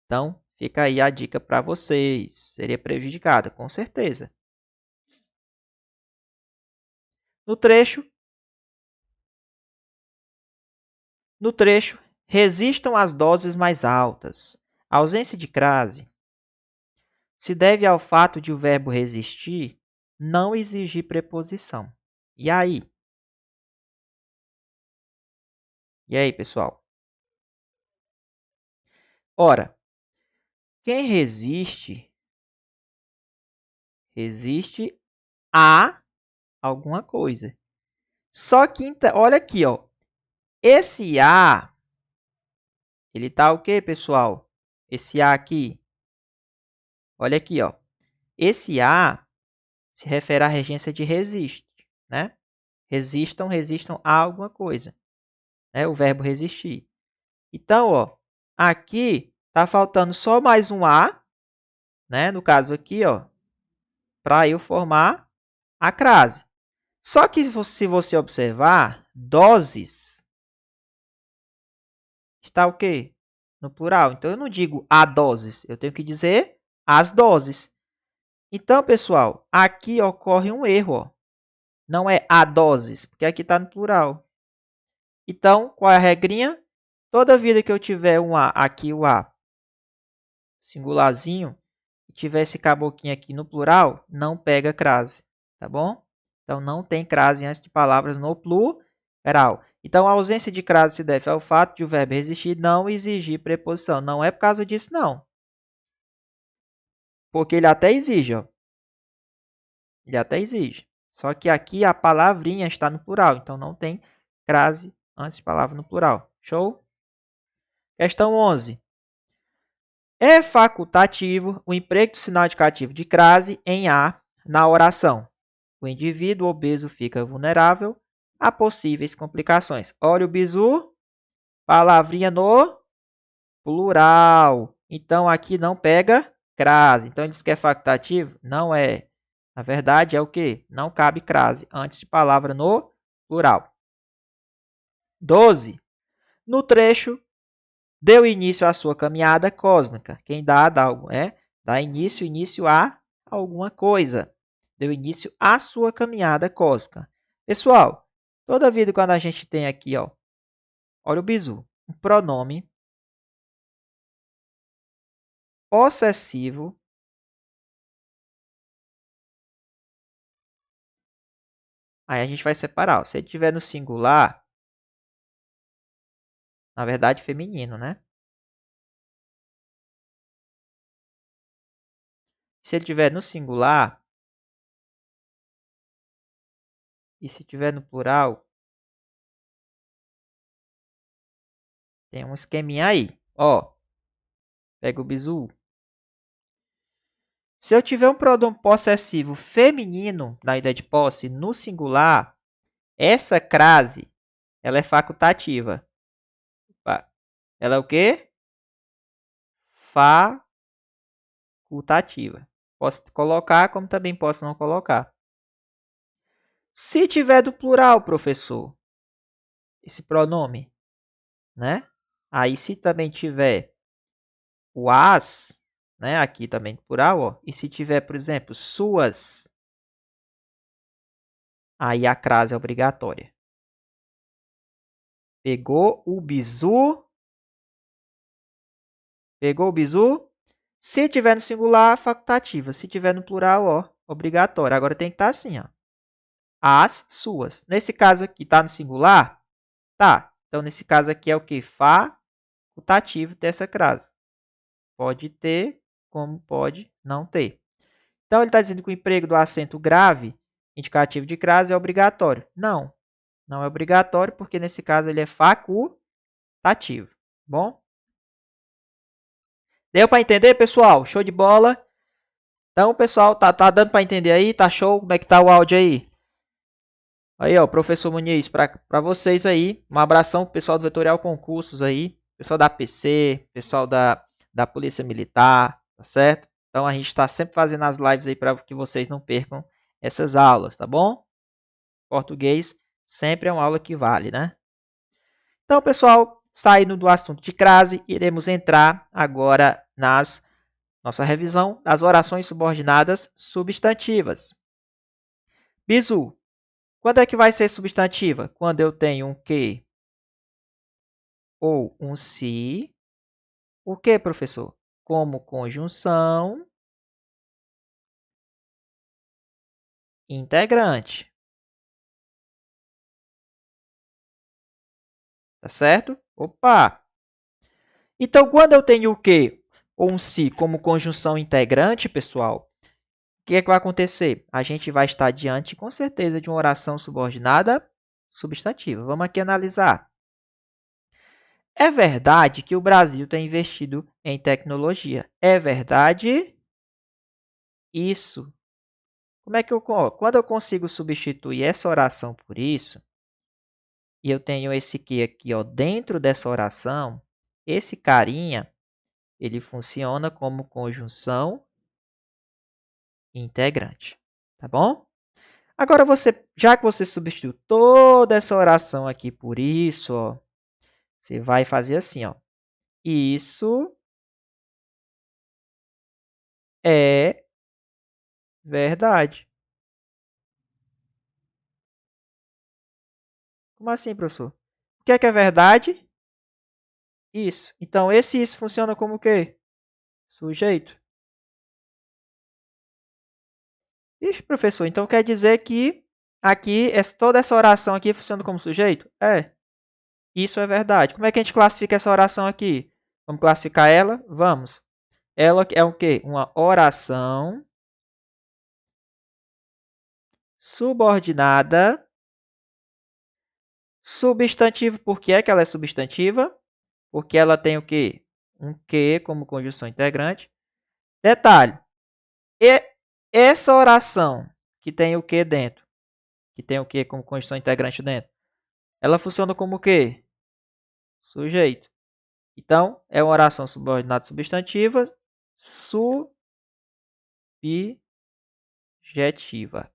Então, fica aí a dica para vocês. Seria prejudicada, com certeza. No trecho, resistam às doses mais altas. A ausência de crase se deve ao fato de o verbo resistir não exigir preposição. E aí? E aí, pessoal? Ora, quem resiste a alguma coisa. Só que, olha aqui, ó. Esse a, ele tá o quê, pessoal? Esse a aqui. Olha aqui, ó. Esse a se refere à regência de resiste, né? Resistam a alguma coisa, né? O verbo resistir. Então, ó, aqui tá faltando só mais um a, né? No caso aqui, ó, para eu formar a crase. Só que se você observar, doses está o quê? No plural. Então, eu não digo a doses, eu tenho que dizer as doses. Então, pessoal, aqui ocorre um erro, ó. Não é a doses, porque aqui está no plural. Então, qual é a regrinha? Toda vida que eu tiver um A, aqui o A, singularzinho, e tiver esse caboclinho aqui no plural, não pega crase, tá bom? Então, não tem crase antes de palavras no plural. Então, a ausência de crase se deve ao fato de o verbo resistir não exigir preposição. Não é por causa disso, não. Porque ele até exige, ó. Ele até exige. Só que aqui a palavrinha está no plural, então não tem crase antes de palavra no plural. Show? Questão 11. É facultativo o emprego do sinal indicativo de crase em A na oração. O indivíduo obeso fica vulnerável a possíveis complicações. Olha o bizu, palavrinha no plural. Então, aqui não pega crase. Então, ele diz que é facultativo? Não é. Na verdade, é o quê? Não cabe crase antes de palavra no plural. 12. No trecho, deu início à sua caminhada cósmica. Quem dá início a alguma coisa. Deu início à sua caminhada cósmica. Pessoal, toda vida quando a gente tem aqui, ó, olha o bizu, um pronome possessivo aí a gente vai separar. Ó. Se ele estiver no singular, na verdade feminino, né? Se ele estiver no singular e se estiver no plural, tem um esqueminha aí. Ó, pega o bizu. Se eu tiver um pronome possessivo feminino na ideia de posse no singular, essa crase ela é facultativa. Ela é o quê? Facultativa. Posso colocar, como também posso não colocar. Se tiver do plural, professor, esse pronome, né? Aí, se também tiver o as, né? Aqui também do plural, ó. E se tiver, por exemplo, suas, aí a crase é obrigatória. Pegou o bizu? Pegou o bizu? Se tiver no singular, facultativa. Se tiver no plural, ó, obrigatória. Agora tem que estar assim, ó. As suas. Nesse caso aqui, tá no singular? Tá. Então, nesse caso aqui é o que? Facultativo dessa crase. pode ter, como pode não ter. Então, ele está dizendo que o emprego do acento grave, indicativo de crase, é obrigatório. Não, não é obrigatório, porque nesse caso ele é facultativo. Bom? Deu para entender, pessoal? Show de bola? Então, pessoal, tá dando para entender aí? Tá show? Como é que tá o áudio aí? Aí, ó, professor Muniz, para vocês aí, um abração pro pessoal do Vetorial Concursos aí, pessoal da PC, pessoal da Polícia Militar, tá certo? Então, a gente está sempre fazendo as lives aí para que vocês não percam essas aulas, tá bom? Português sempre é uma aula que vale, né? Então, pessoal, saindo do assunto de crase, iremos entrar agora nas nossa revisão das orações subordinadas substantivas. Bizu, quando é que vai ser substantiva? Quando eu tenho um que ou um se. O que, professor? Como conjunção integrante. Tá certo? Opa! Então, quando eu tenho o que ou um se como conjunção integrante, pessoal, o que é que vai acontecer? A gente vai estar diante, com certeza, de uma oração subordinada substantiva. Vamos aqui analisar. É verdade que o Brasil tem investido em tecnologia. É verdade isso. Como é que quando eu consigo substituir essa oração por isso, e eu tenho esse que aqui, ó, dentro dessa oração, esse carinha, ele funciona como conjunção integrante, tá bom? Agora já que você substituiu toda essa oração aqui por isso, ó, você vai fazer assim, ó. Isso é verdade. Como assim, professor? O que é verdade? Isso. Então, esse isso funciona como o quê? Sujeito. Ixi, professor, então quer dizer que aqui, toda essa oração aqui funciona como sujeito? É. Isso é verdade. Como é que a gente classifica essa oração aqui? Vamos classificar ela? Vamos. Ela é o quê? Uma oração subordinada. Substantivo. Por que é que ela é substantiva? Porque ela tem o quê? Um que como conjunção integrante. Detalhe. E essa oração que tem o que dentro? Que tem o que como conjunção integrante dentro? Ela funciona como o quê? Sujeito. Então, é uma oração subordinada substantiva subjetiva.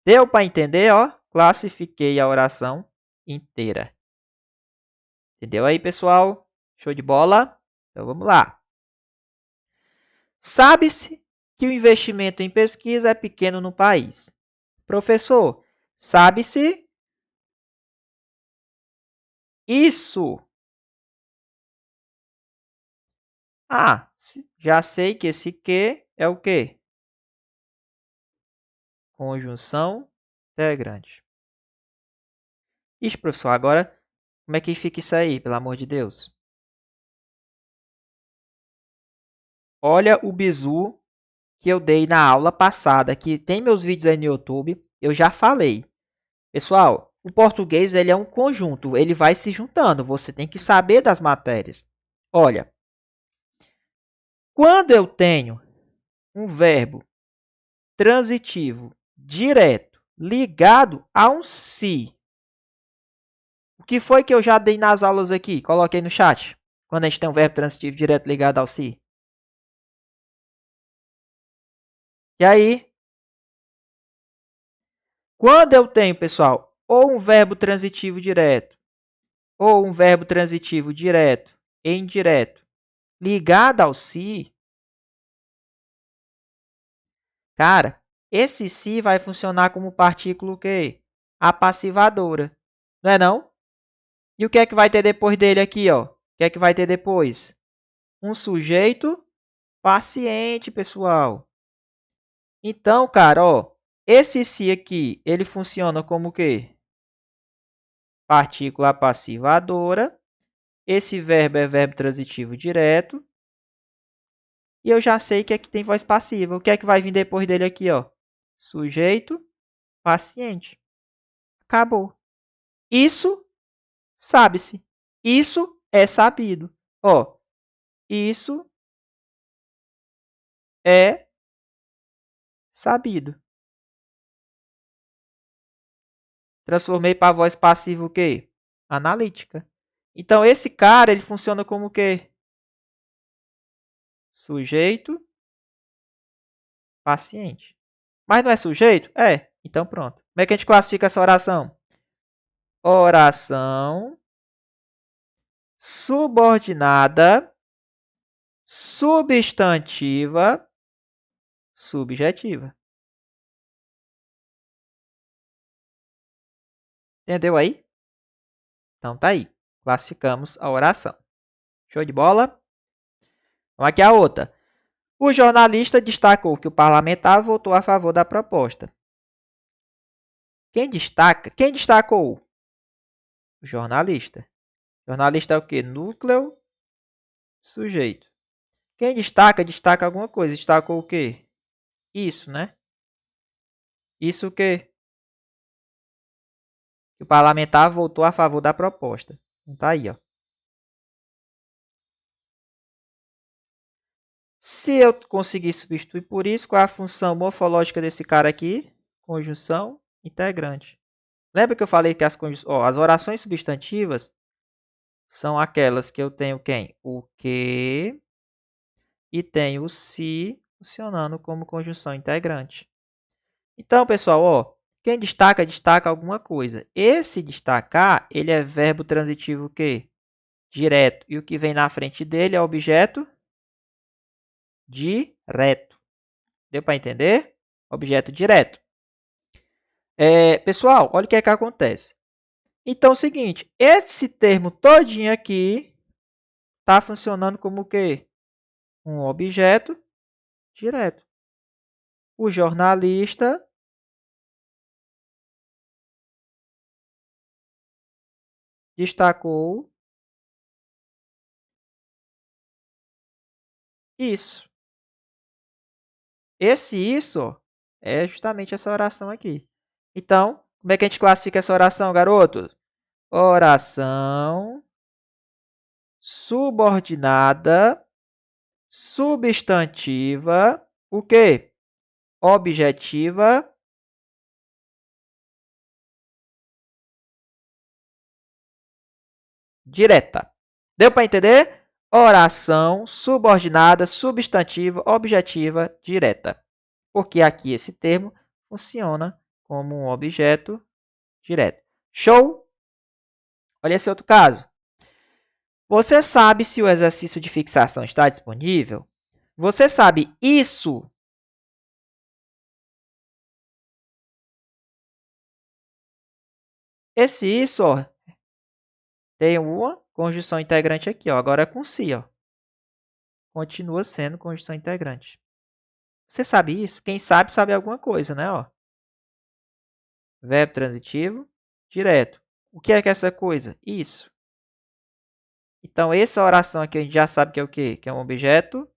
Deu para entender, ó? Classifiquei a oração inteira. Entendeu aí, pessoal? Show de bola? Então, vamos lá. Sabe-se que o investimento em pesquisa é pequeno no país. Professor, sabe-se isso? Ah, já sei que esse que é o quê? Conjunção integrante. Ixi, professor, agora como é que fica isso aí, pelo amor de Deus? Olha o bizu que eu dei na aula passada, que tem meus vídeos aí no YouTube, eu já falei. Pessoal, o português ele é um conjunto, ele vai se juntando, você tem que saber das matérias. Olha, quando eu tenho um verbo transitivo direto ligado a um se, o que foi que eu já dei nas aulas aqui? Coloquei no chat. Quando a gente tem um verbo transitivo direto ligado ao se. E aí, quando eu tenho, pessoal, ou um verbo transitivo direto, ou um verbo transitivo direto e indireto ligado ao se, cara, esse se vai funcionar como partícula o quê? Apassivadora. Não é não? E o que é que vai ter depois dele aqui, ó? O que é que vai ter depois? Um sujeito paciente, pessoal. Então, cara, ó, esse se aqui, ele funciona como o quê? Partícula apassivadora. Esse verbo é verbo transitivo direto. E eu já sei que aqui tem voz passiva. O que é que vai vir depois dele aqui, ó? Sujeito, paciente. Acabou. Isso sabe-se. Isso é sabido. Ó, isso é sabido. Transformei para a voz passiva o quê? Analítica. Então, esse cara, ele funciona como o quê? Sujeito, paciente. Mas não é sujeito? É. Então, pronto. Como é que a gente classifica essa oração? Oração subordinada, substantiva, subjetiva. Entendeu aí? Então, tá aí. Classificamos a oração. Show de bola? Vamos aqui a outra. O jornalista destacou que o parlamentar votou a favor da proposta. Quem destaca? Quem destacou? O jornalista. Jornalista é o quê? Núcleo, sujeito. Quem destaca, destaca alguma coisa. Destacou o quê? Isso, né? Isso o quê? Que o parlamentar votou a favor da proposta. Então tá aí, ó. Se eu conseguir substituir por isso, qual é a função morfológica desse cara aqui? Conjunção integrante. Lembra que eu falei que as orações substantivas são aquelas que eu tenho quem? O que e tenho o se funcionando como conjunção integrante. Então, pessoal, ó, quem destaca, destaca alguma coisa. Esse destacar, ele é verbo transitivo o quê? Direto. E o que vem na frente dele é objeto direto. Deu para entender? Objeto direto. Pessoal, olha o que é que acontece. Então, é o seguinte, esse termo todinho aqui está funcionando como o quê? Um objeto direto. O jornalista destacou isso. Esse isso ó, é justamente essa oração aqui. Então, como é que a gente classifica essa oração, garoto? Oração subordinada, substantiva, o quê? Objetiva, direta. Deu para entender? Oração subordinada, substantiva, objetiva, direta. Porque aqui esse termo funciona como um objeto direto. Show? Olha esse outro caso. Você sabe se o exercício de fixação está disponível? Você sabe isso? Esse isso, ó, tem uma conjunção integrante aqui, ó, agora é com si, ó. Continua sendo conjunção integrante. Você sabe isso? Quem sabe, sabe alguma coisa, né? Ó. Verbo transitivo, direto. O que é essa coisa? Isso. Então, essa oração aqui a gente já sabe que é o quê? Que é um objeto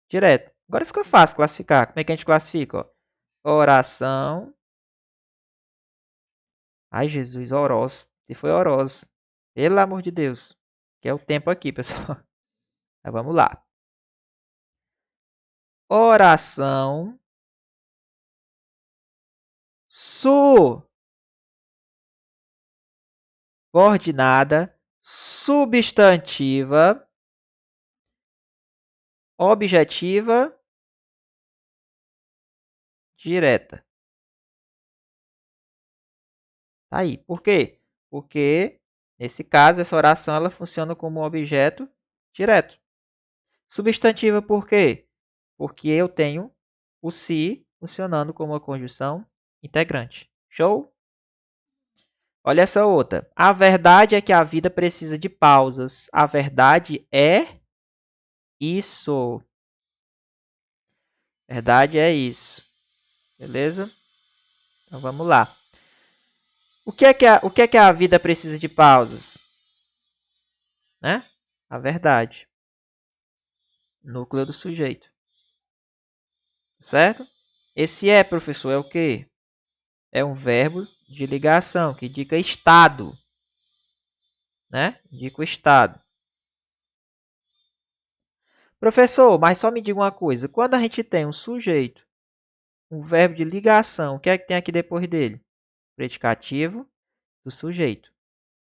direto. Agora fica fácil classificar. Como é que a gente classifica? Ó? Oração. Ai, Jesus, orós. Se foi orós. Pelo amor de Deus. Que é o tempo aqui, pessoal. Mas vamos lá. Oração subordinada, substantiva, objetiva, direta. Tá aí. Por quê? Porque, nesse caso, essa oração ela funciona como um objeto direto. Substantiva por quê? Porque eu tenho o se funcionando como uma conjunção integrante. Show? Olha essa outra. A verdade é que a vida precisa de pausas. A verdade é isso. Verdade é isso. Beleza? Então vamos lá. O que é que a vida precisa de pausas? Né? A verdade. Núcleo do sujeito. certo? Esse é, professor, é o quê? É um verbo de ligação que indica estado, né? Indica o estado. Professor, mas só me diga uma coisa. Quando a gente tem um sujeito, um verbo de ligação, o que é que tem aqui depois dele? Predicativo do sujeito.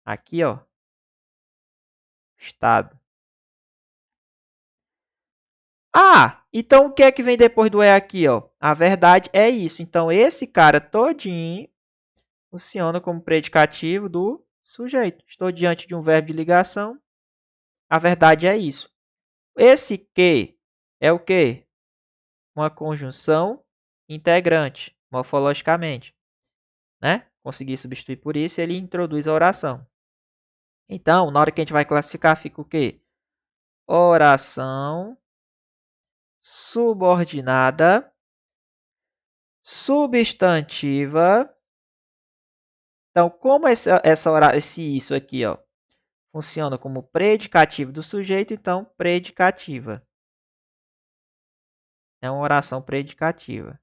Aqui, ó, estado. Ah, então o que é que vem depois do é aqui, ó? A verdade é isso. Então, esse cara todinho funciona como predicativo do sujeito. Estou diante de um verbo de ligação. A verdade é isso. Esse que é o quê? Uma conjunção integrante, morfologicamente, né? Consegui substituir por isso, ele introduz a oração. Então, na hora que a gente vai classificar, fica o quê? Oração subordinada substantiva. Então, como esse isso aqui, ó, funciona como predicativo do sujeito, então predicativa. É uma oração predicativa.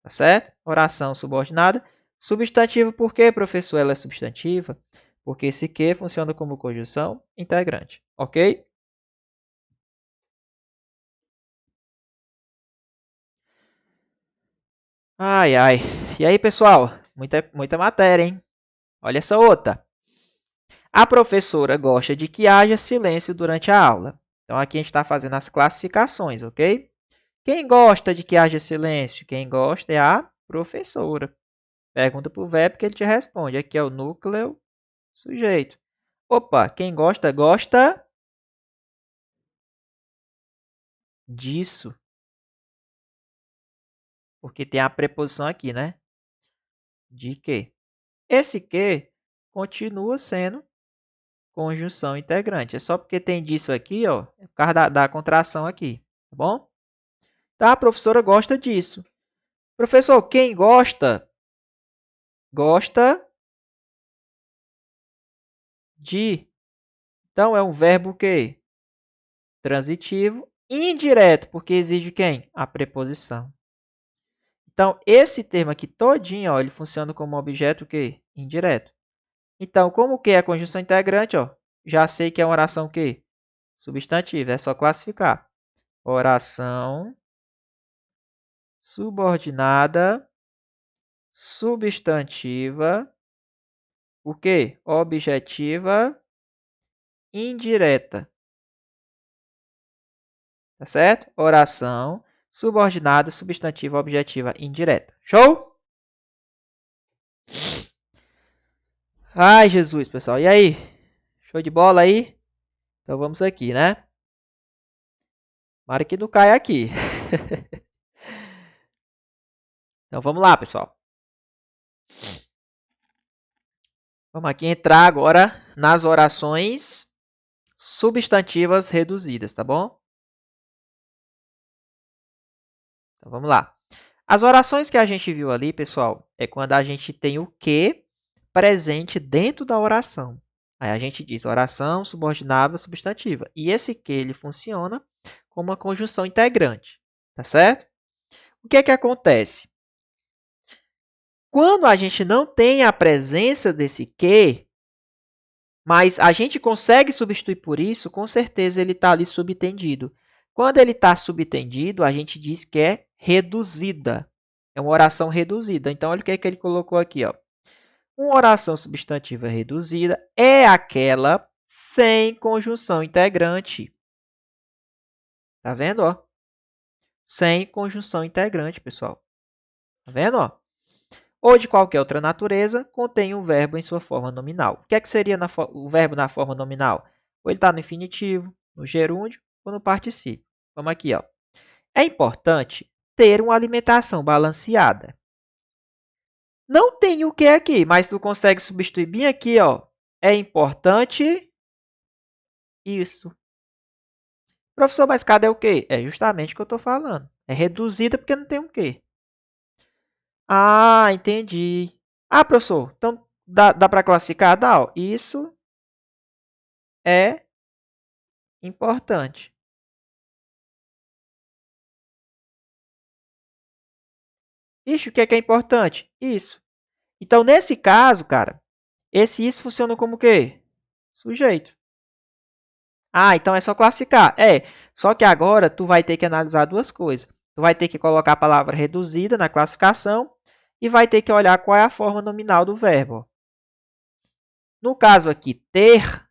Tá certo? Oração subordinada. Substantiva, por quê, professor? Ela é substantiva? Porque esse que funciona como conjunção integrante. Ok? Ai, ai. E aí, pessoal? Muita matéria, hein? Olha essa outra. A professora gosta de que haja silêncio durante a aula. Então, aqui a gente está fazendo as classificações, ok? Quem gosta de que haja silêncio? Quem gosta é a professora. Pergunta para o verbo que ele te responde. Aqui é o núcleo sujeito. Opa, quem gosta, gosta disso. Porque tem a preposição aqui, né? De que. Esse que continua sendo conjunção integrante. É só porque tem disso aqui, ó. É por causa da contração aqui. Tá bom? Tá, a professora gosta disso. Professor, quem gosta, gosta de. Então, é um verbo que? Transitivo. Indireto, porque exige quem? A preposição. Então, esse termo aqui todinho, ó, ele funciona como objeto que? Indireto. Então, como que é a conjunção integrante, ó? Já sei que é uma oração que? Substantiva, é só classificar. Oração subordinada substantiva, o quê? Objetiva indireta. Tá certo? Oração subordinada substantiva objetiva indireta. Show? Ai, Jesus, pessoal. E aí? Show de bola aí? Então vamos aqui, né? Tomara que não caia aqui. Então vamos lá, pessoal. Vamos aqui entrar agora nas orações substantivas reduzidas, tá bom? Então vamos lá. As orações que a gente viu ali, pessoal, é quando a gente tem o que presente dentro da oração. Aí a gente diz oração subordinada substantiva. E esse que ele funciona como uma conjunção integrante, tá certo? O que é que acontece? Quando a gente não tem a presença desse que, mas a gente consegue substituir por isso, com certeza ele está ali subtendido. Quando ele está subtendido, a gente diz que é reduzida. É uma oração reduzida. Então, olha o que, é que ele colocou aqui. Ó. Uma oração substantiva reduzida é aquela sem conjunção integrante. Tá vendo? Ó? Sem conjunção integrante, pessoal. Tá vendo? Ó? Ou de qualquer outra natureza, contém um verbo em sua forma nominal. O que é que seria o verbo na forma nominal? Ou ele está no infinitivo, no gerúndio ou no particípio. Vamos aqui. Ó. É importante ter uma alimentação balanceada. Não tem o que aqui, mas tu consegue substituir bem aqui. Ó. É importante isso. Professor, mas cadê o quê? É justamente o que eu estou falando. É reduzida porque não tem o quê. Ah, entendi. Ah, professor, então dá para classificar? Dá, ó. Isso é importante. Ixi, o que é importante? Isso. Então, nesse caso, cara, esse isso funciona como o quê? Sujeito. Ah, então é só classificar. Só que agora tu vai ter que analisar duas coisas. Tu vai ter que colocar a palavra reduzida na classificação e vai ter que olhar qual é a forma nominal do verbo. No caso aqui, ter,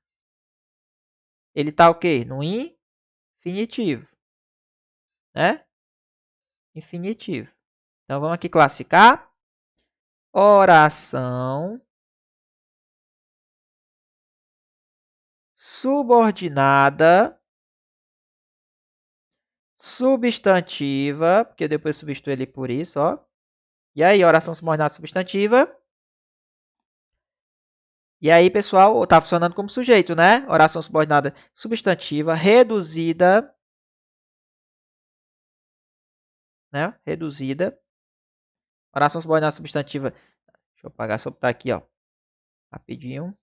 ele está o quê? No infinitivo, né? Infinitivo. Então, vamos aqui classificar. Oração subordinada substantiva, porque depois substitui ele por isso, ó. E aí, oração subordinada substantiva. E aí, pessoal, está funcionando como sujeito, né? Oração subordinada substantiva reduzida, né? Reduzida. Oração subordinada substantiva. Deixa eu apagar, só botar aqui, ó. Rapidinho.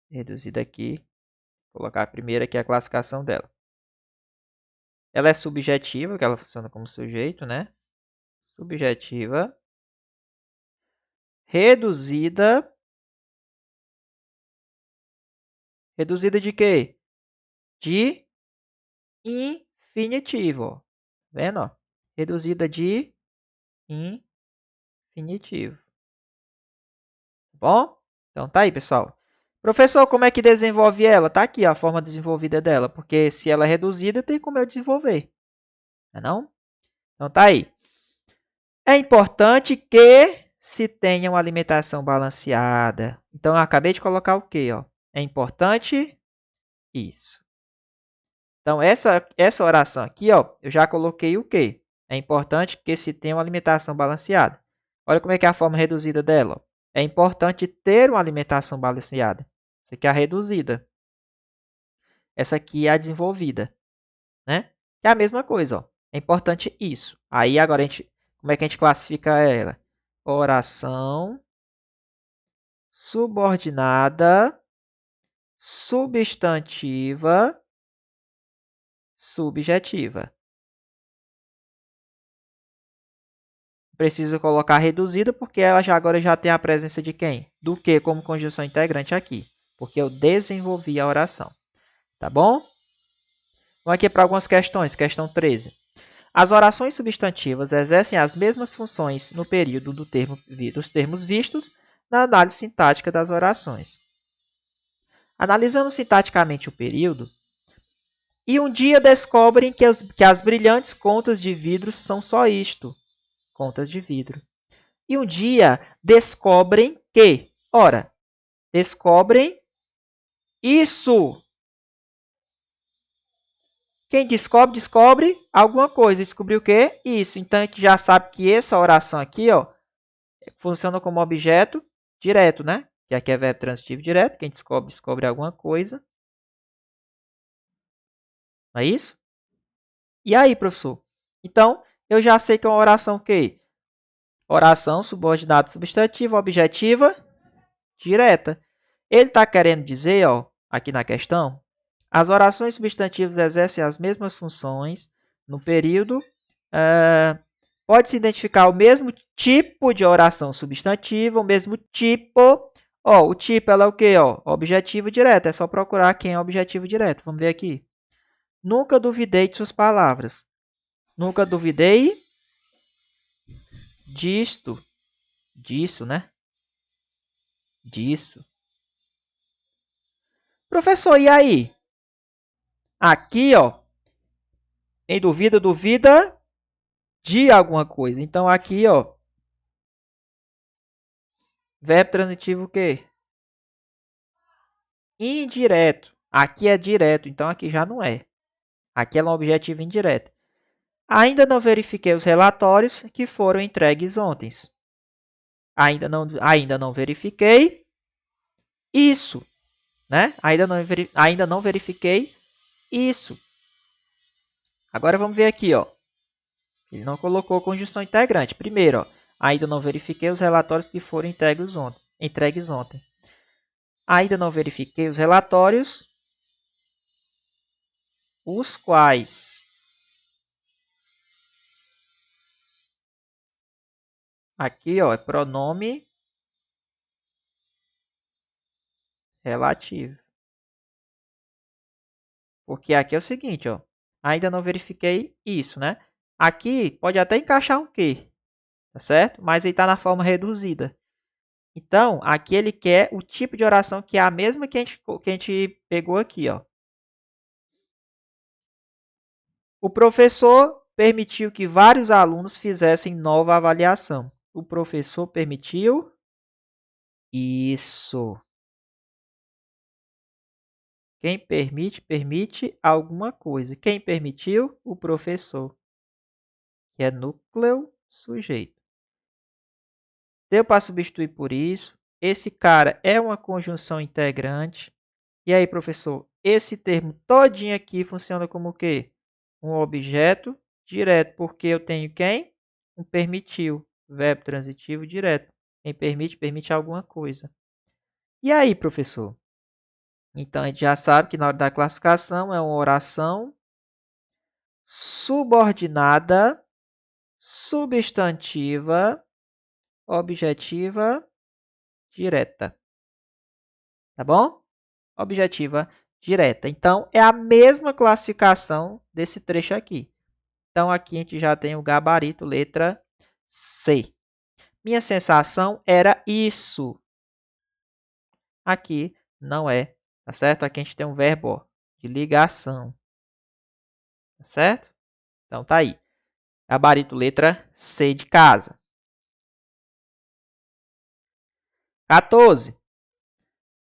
Reduzida aqui. Vou colocar a primeira aqui, a classificação dela. Ela é subjetiva, que ela funciona como sujeito, né? Subjetiva. Reduzida. Reduzida de quê? De infinitivo, ó. Vendo, ó? Reduzida de infinitivo. Bom? Então tá aí, pessoal. Professor, como é que desenvolve ela? Tá aqui ó, a forma desenvolvida dela, porque se ela é reduzida, tem como eu desenvolver. Não é não? Então tá aí. É importante que se tenha uma alimentação balanceada. Então eu acabei de colocar o quê, ó? É importante isso. Então essa oração aqui, ó, eu já coloquei o quê? É importante que se tenha uma alimentação balanceada. Olha como é que é a forma reduzida dela, ó. É importante ter uma alimentação balanceada. Essa aqui é a reduzida. Essa aqui é a desenvolvida, né? É a mesma coisa, ó. É importante isso. Aí agora como é que a gente classifica ela? Oração subordinada substantiva subjetiva. Preciso colocar reduzida porque ela agora já tem a presença de quem? Do que como conjunção integrante aqui, porque eu desenvolvi a oração. Tá bom? Vamos aqui para algumas questões. Questão 13. As orações substantivas exercem as mesmas funções no período dos termos vistos na análise sintática das orações. Analisando sintaticamente o período, e um dia descobrem que as brilhantes contas de vidro são só isto, contas de vidro. E um dia descobrem que, ora, descobrem isso. Quem descobre, descobre alguma coisa. Descobriu o quê? Isso. Então, a gente já sabe que essa oração aqui, ó, funciona como objeto direto, né? Que aqui é verbo transitivo direto. Quem descobre, descobre alguma coisa. Não é isso? E aí, professor? Então, eu já sei que é uma oração o quê? Oração subordinada substantiva, objetiva, direta. Ele está querendo dizer, ó, aqui na questão, as orações substantivas exercem as mesmas funções no período. Pode-se identificar o mesmo tipo de oração substantiva, o mesmo tipo. Ó, o tipo ela é o quê? Ó, objetivo direto. É só procurar quem é objetivo direto. Vamos ver aqui. Nunca duvidei de suas palavras. Nunca duvidei disso, né? Disso. Professor, e aí? Aqui, ó, em duvida, duvida de alguma coisa. Então, aqui, ó, verbo transitivo o quê? Indireto. Aqui é direto, então aqui já não é. Aqui é um objetivo indireto. Ainda não verifiquei os relatórios que foram entregues ontem. Ainda não verifiquei isso, né? Ainda não verifiquei isso. Agora vamos ver aqui, ó. Ele não colocou conjunção integrante. Primeiro, ó, ainda não verifiquei os relatórios que foram entregues ontem. Ainda não verifiquei os relatórios, os quais Aqui, ó, é pronome relativo. Porque aqui é o seguinte, ó. Ainda não verifiquei isso, né? Aqui pode até encaixar um que, tá certo? Mas ele está na forma reduzida. Então, aqui ele quer o tipo de oração que é a mesma que a gente pegou aqui, ó. O professor permitiu que vários alunos fizessem nova avaliação. O professor permitiu isso. Quem permite, permite alguma coisa. Quem permitiu? O professor, que é núcleo sujeito. Deu para substituir por isso. Esse cara é uma conjunção integrante. E aí, professor, esse termo todinho aqui funciona como o quê? Um objeto direto, porque eu tenho quem? Um permitiu, verbo transitivo direto. Quem permite, permite alguma coisa. E aí, professor? Então, a gente já sabe que na hora da classificação é uma oração subordinada, substantiva, objetiva, direta. Tá bom? Objetiva, direta. Então, é a mesma classificação desse trecho aqui. Então, aqui a gente já tem o gabarito, letra C. Minha sensação era isso. Aqui não é, tá certo? Aqui a gente tem um verbo ó, de ligação. Tá certo? Então, tá aí. Gabarito, letra C de casa. 14.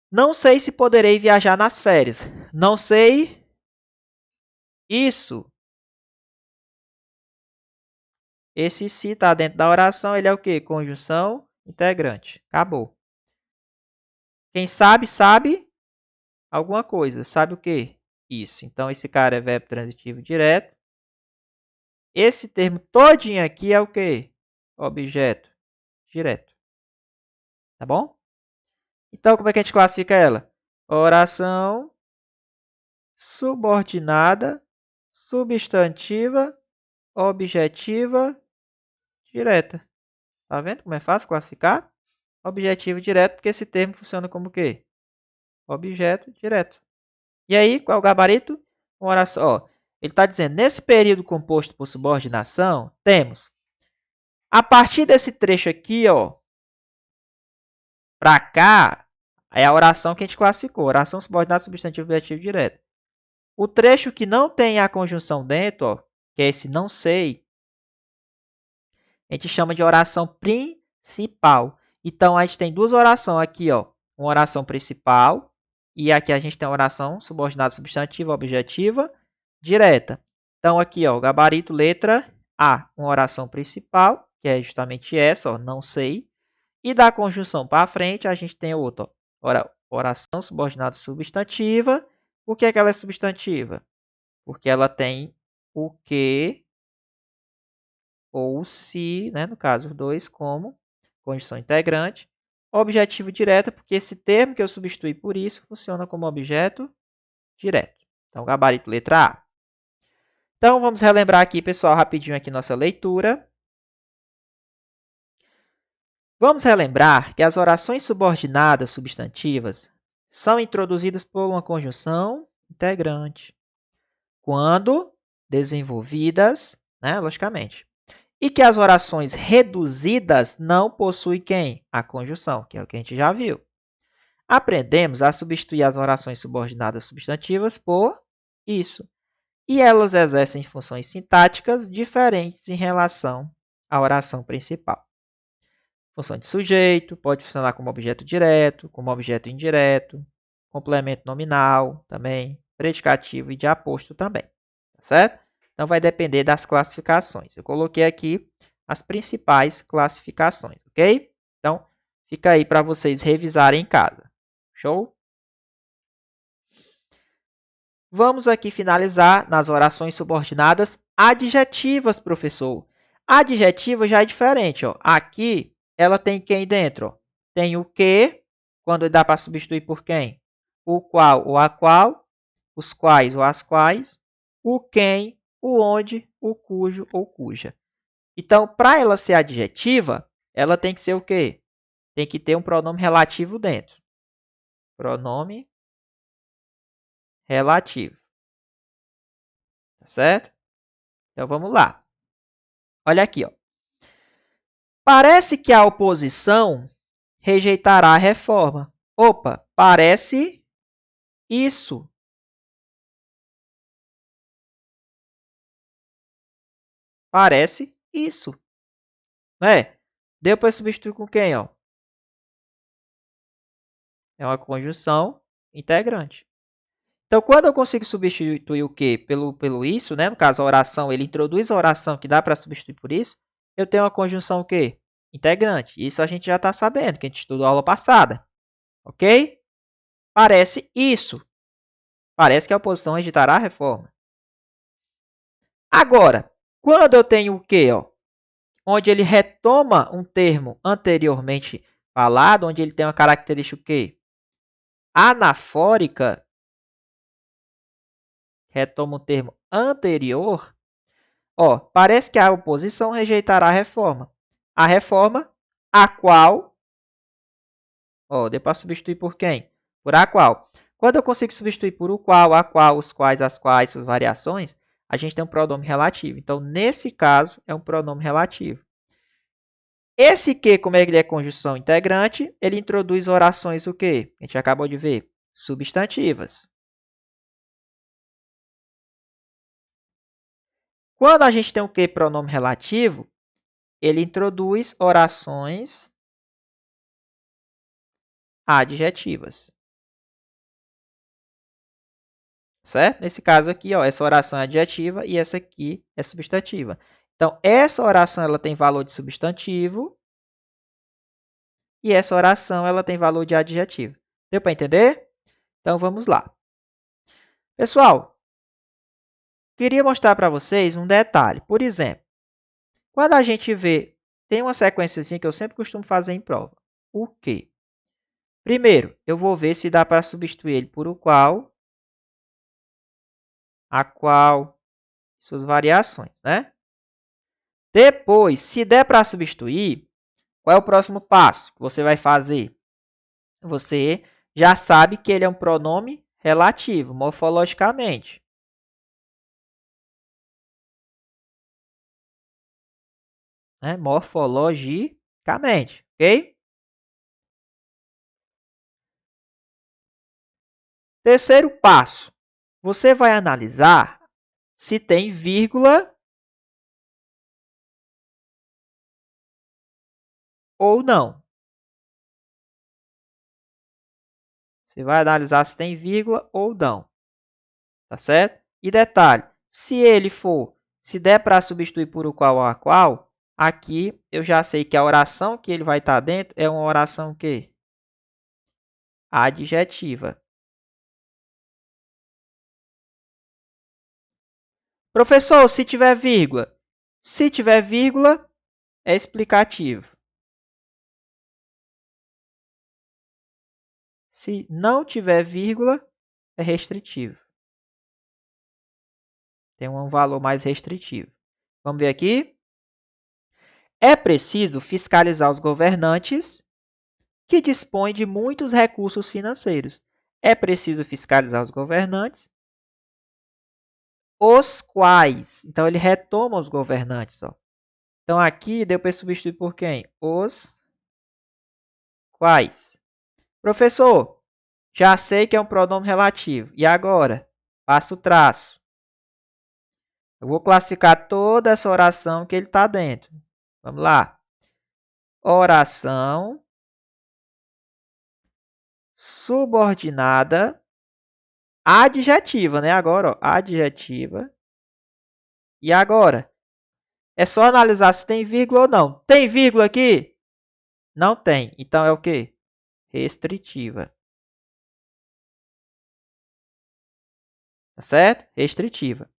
Não sei se poderei viajar nas férias. Não sei isso. Esse se está dentro da oração, ele é o quê? Conjunção integrante. Acabou. Quem sabe, sabe alguma coisa. Sabe o quê? Isso. Então, esse cara é verbo transitivo direto. Esse termo todinho aqui é o quê? Objeto direto. Tá bom? Então, como é que a gente classifica ela? Oração subordinada, substantiva, objetiva, direta. Tá vendo como é fácil classificar? Objetivo direto, porque esse termo funciona como o quê? Objeto direto. E aí, qual é o gabarito? Uma oração, ó, ele está dizendo, nesse período composto por subordinação, temos, a partir desse trecho aqui, ó, para cá, é a oração que a gente classificou, oração subordinada, substantivo, objetivo direto. O trecho que não tem a conjunção dentro, ó, que é esse não sei, a gente chama de oração principal. Então, a gente tem duas orações aqui, ó, uma oração principal e aqui a gente tem a oração subordinada, substantiva, objetiva, direta. Então, aqui, ó, o gabarito, letra A, uma oração principal, que é justamente essa, ó, não sei. E da conjunção para frente, a gente tem outra, ó, oração subordinada substantiva. Por que ela é substantiva? Porque ela tem o que ou se, né, no caso, os dois como condição integrante. Objetivo direto, porque esse termo que eu substituí por isso funciona como objeto direto. Então, gabarito letra A. Então, vamos relembrar aqui, pessoal, rapidinho aqui nossa leitura. Vamos relembrar que as orações subordinadas substantivas são introduzidas por uma conjunção integrante, quando desenvolvidas, né, logicamente, e que as orações reduzidas não possuem quem? A conjunção, que é o que a gente já viu. Aprendemos a substituir as orações subordinadas substantivas por isso. E elas exercem funções sintáticas diferentes em relação à oração principal. Função de sujeito, pode funcionar como objeto direto, como objeto indireto, complemento nominal também, predicativo e de aposto também. Tá certo? Então, vai depender das classificações. Eu coloquei aqui as principais classificações, ok? Então, fica aí para vocês revisarem em casa. Show? Vamos aqui finalizar nas orações subordinadas adjetivas, professor. Adjetiva já é diferente. Ó. Aqui, ela tem quem dentro? Ó? Tem o que, quando dá para substituir por quem? O qual ou a qual, os quais ou as quais, o quem, o onde, o cujo ou cuja. Então, para ela ser adjetiva, ela tem que ser o quê? Tem que ter um pronome relativo dentro. Pronome relativo. Tá certo? Então, vamos lá. Olha aqui, ó. Parece que a oposição rejeitará a reforma. Opa, parece isso. Parece isso. Não é? Deu para substituir com quem, ó? É uma conjunção integrante. Então, quando eu consigo substituir o quê? Pelo isso, né? No caso, a oração, ele introduz a oração que dá para substituir por isso. Eu tenho uma conjunção o quê? Integrante. Isso a gente já está sabendo, que a gente estudou na aula passada. Ok? Parece isso. Parece que a oposição rejeitará a reforma. Agora, quando eu tenho o quê? Ó? Onde ele retoma um termo anteriormente falado, onde ele tem uma característica o quê? Anafórica, retoma um termo anterior, ó, parece que a oposição rejeitará a reforma. A reforma, a qual, ó, deu para substituir por quem? Por a qual. Quando eu consigo substituir por o qual, a qual, os quais, as quais, suas variações, a gente tem um pronome relativo. Então, nesse caso, é um pronome relativo. Esse que, como ele é conjunção integrante, ele introduz orações o quê? A gente acabou de ver. Substantivas. Quando a gente tem o que? Pronome relativo, ele introduz orações adjetivas. Certo? Nesse caso aqui, ó, essa oração é adjetiva e essa aqui é substantiva. Então, essa oração ela tem valor de substantivo e essa oração ela tem valor de adjetivo. Deu para entender? Então, vamos lá. Pessoal, queria mostrar para vocês um detalhe. Por exemplo, quando a gente vê, tem uma sequência assim que eu sempre costumo fazer em prova. O quê? Primeiro, eu vou ver se dá para substituir ele por o qual, a qual, suas variações, né? Depois, se der para substituir, qual é o próximo passo que você vai fazer? Você já sabe que ele é um pronome relativo, morfologicamente. Né? Morfologicamente, ok? Terceiro passo, você vai analisar se tem vírgula ou não. Você vai analisar se tem vírgula ou não. Tá certo? E detalhe, se der para substituir por o qual ou a qual, aqui eu já sei que a oração que ele vai estar dentro é uma oração que adjetiva. Professor, se tiver vírgula. Se tiver vírgula, é explicativo. Se não tiver vírgula, é restritivo. Tem um valor mais restritivo. Vamos ver aqui. É preciso fiscalizar os governantes que dispõem de muitos recursos financeiros. É preciso fiscalizar os governantes, os quais. Então, ele retoma os governantes. Ó. Então, aqui deu para substituir por quem? Os quais. Professor, já sei que é um pronome relativo. E agora? Passo o traço. Eu vou classificar toda essa oração que ele está dentro. Vamos lá. Oração subordinada adjetiva, né? Agora, ó, adjetiva. E agora? É só analisar se tem vírgula ou não. Tem vírgula aqui? Não tem. Então, é o quê? Restritiva. Tá certo? Restritiva.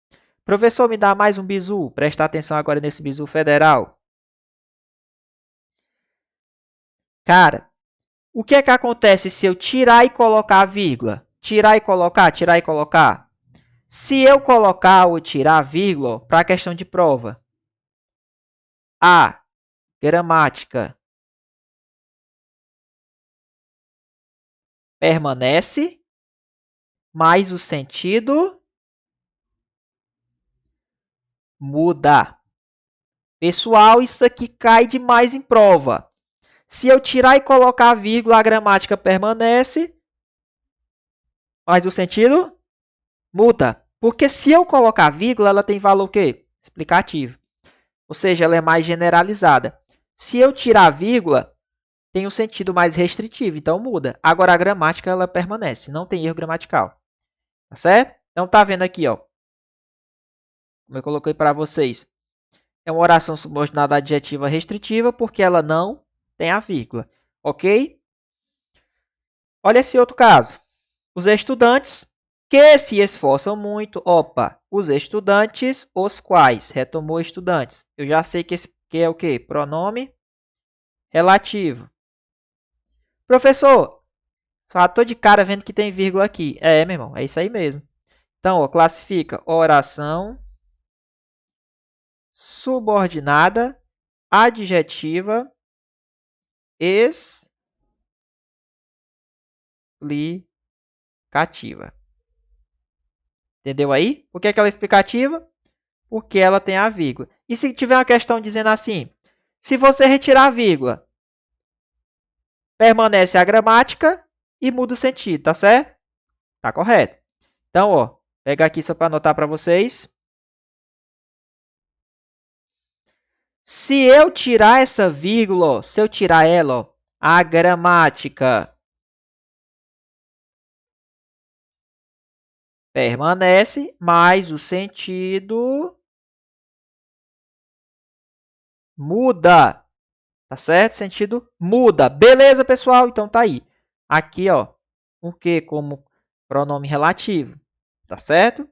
Professor, me dá mais um bizu. Presta atenção agora nesse bizu federal. Cara, o que é que acontece se eu tirar e colocar a vírgula? Tirar e colocar, tirar e colocar. Se eu colocar ou tirar a vírgula para a questão de prova, a gramática permanece, mas o sentido muda. Pessoal, isso aqui cai demais em prova. Se eu tirar e colocar a vírgula, a gramática permanece, mas o sentido muda. Porque se eu colocar vírgula, ela tem valor o quê? Explicativo. Ou seja, ela é mais generalizada. Se eu tirar a vírgula, tem um sentido mais restritivo, então muda. Agora a gramática ela permanece, não tem erro gramatical. Tá certo? Então tá vendo aqui, ó. Como eu coloquei para vocês. É uma oração subordinada adjetiva restritiva porque ela não tem a vírgula. Ok? Olha esse outro caso. Os estudantes que se esforçam muito. Opa, os estudantes, os quais. Retomou estudantes. Eu já sei que esse que é o quê? Pronome relativo. Professor, só tô de cara vendo que tem vírgula aqui. É, meu irmão, é isso aí mesmo. Então, ó, classifica oração subordinada adjetiva explicativa. Entendeu aí? Por que ela é explicativa? Porque ela tem a vírgula. E se tiver uma questão dizendo assim, se você retirar a vírgula, permanece a gramática e muda o sentido, tá certo? Tá correto. Então, ó, pega aqui só para anotar para vocês. Se eu tirar essa vírgula, ó, se eu tirar ela, ó, a gramática permanece, mas o sentido muda. Tá certo? O sentido muda. Beleza, pessoal? Então tá aí. Aqui, ó, o que como pronome relativo. Tá certo?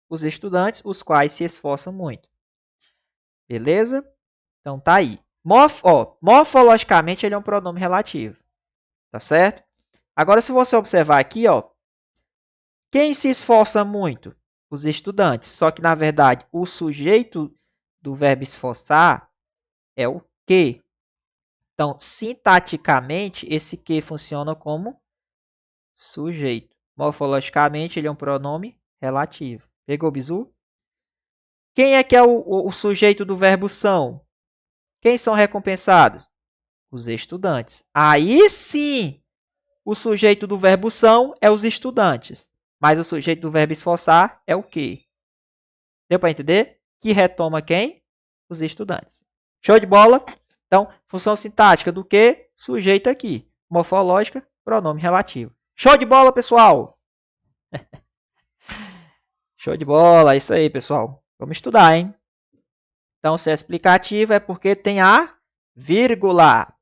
Os estudantes, os quais se esforçam muito. Beleza? Então tá aí. Morfologicamente ele é um pronome relativo. Tá certo? Agora, se você observar aqui, ó, quem se esforça muito? Os estudantes. Só que, na verdade, o sujeito do verbo esforçar é o que. Então, sintaticamente, esse que funciona como sujeito. Morfologicamente, ele é um pronome relativo. Pegou, bizu? Quem é que é o sujeito do verbo são? Quem são recompensados? Os estudantes. Aí sim, o sujeito do verbo são é os estudantes. Mas o sujeito do verbo esforçar é o que? Deu para entender? Que retoma quem? Os estudantes. Show de bola? Então, função sintática do que? Sujeito aqui. Morfológica, pronome relativo. Show de bola, pessoal! Show de bola, é isso aí, pessoal. Vamos estudar, hein? Então, se é explicativo é porque tem a vírgula.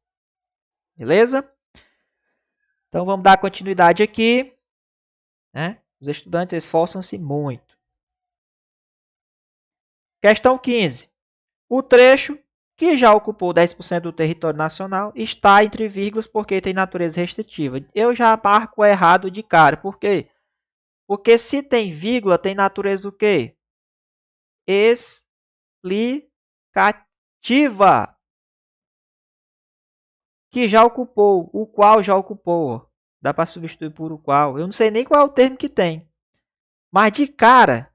Beleza? Então, vamos dar continuidade aqui. Né? Os estudantes esforçam-se muito. Questão 15. O trecho que já ocupou 10% do território nacional está entre vírgulas porque tem natureza restritiva. Eu já marco errado de cara. Por quê? Porque se tem vírgula, tem natureza o quê? Explicativa. Que já ocupou. O qual já ocupou. Dá para substituir por o qual. Eu não sei nem qual é o termo que tem. Mas de cara,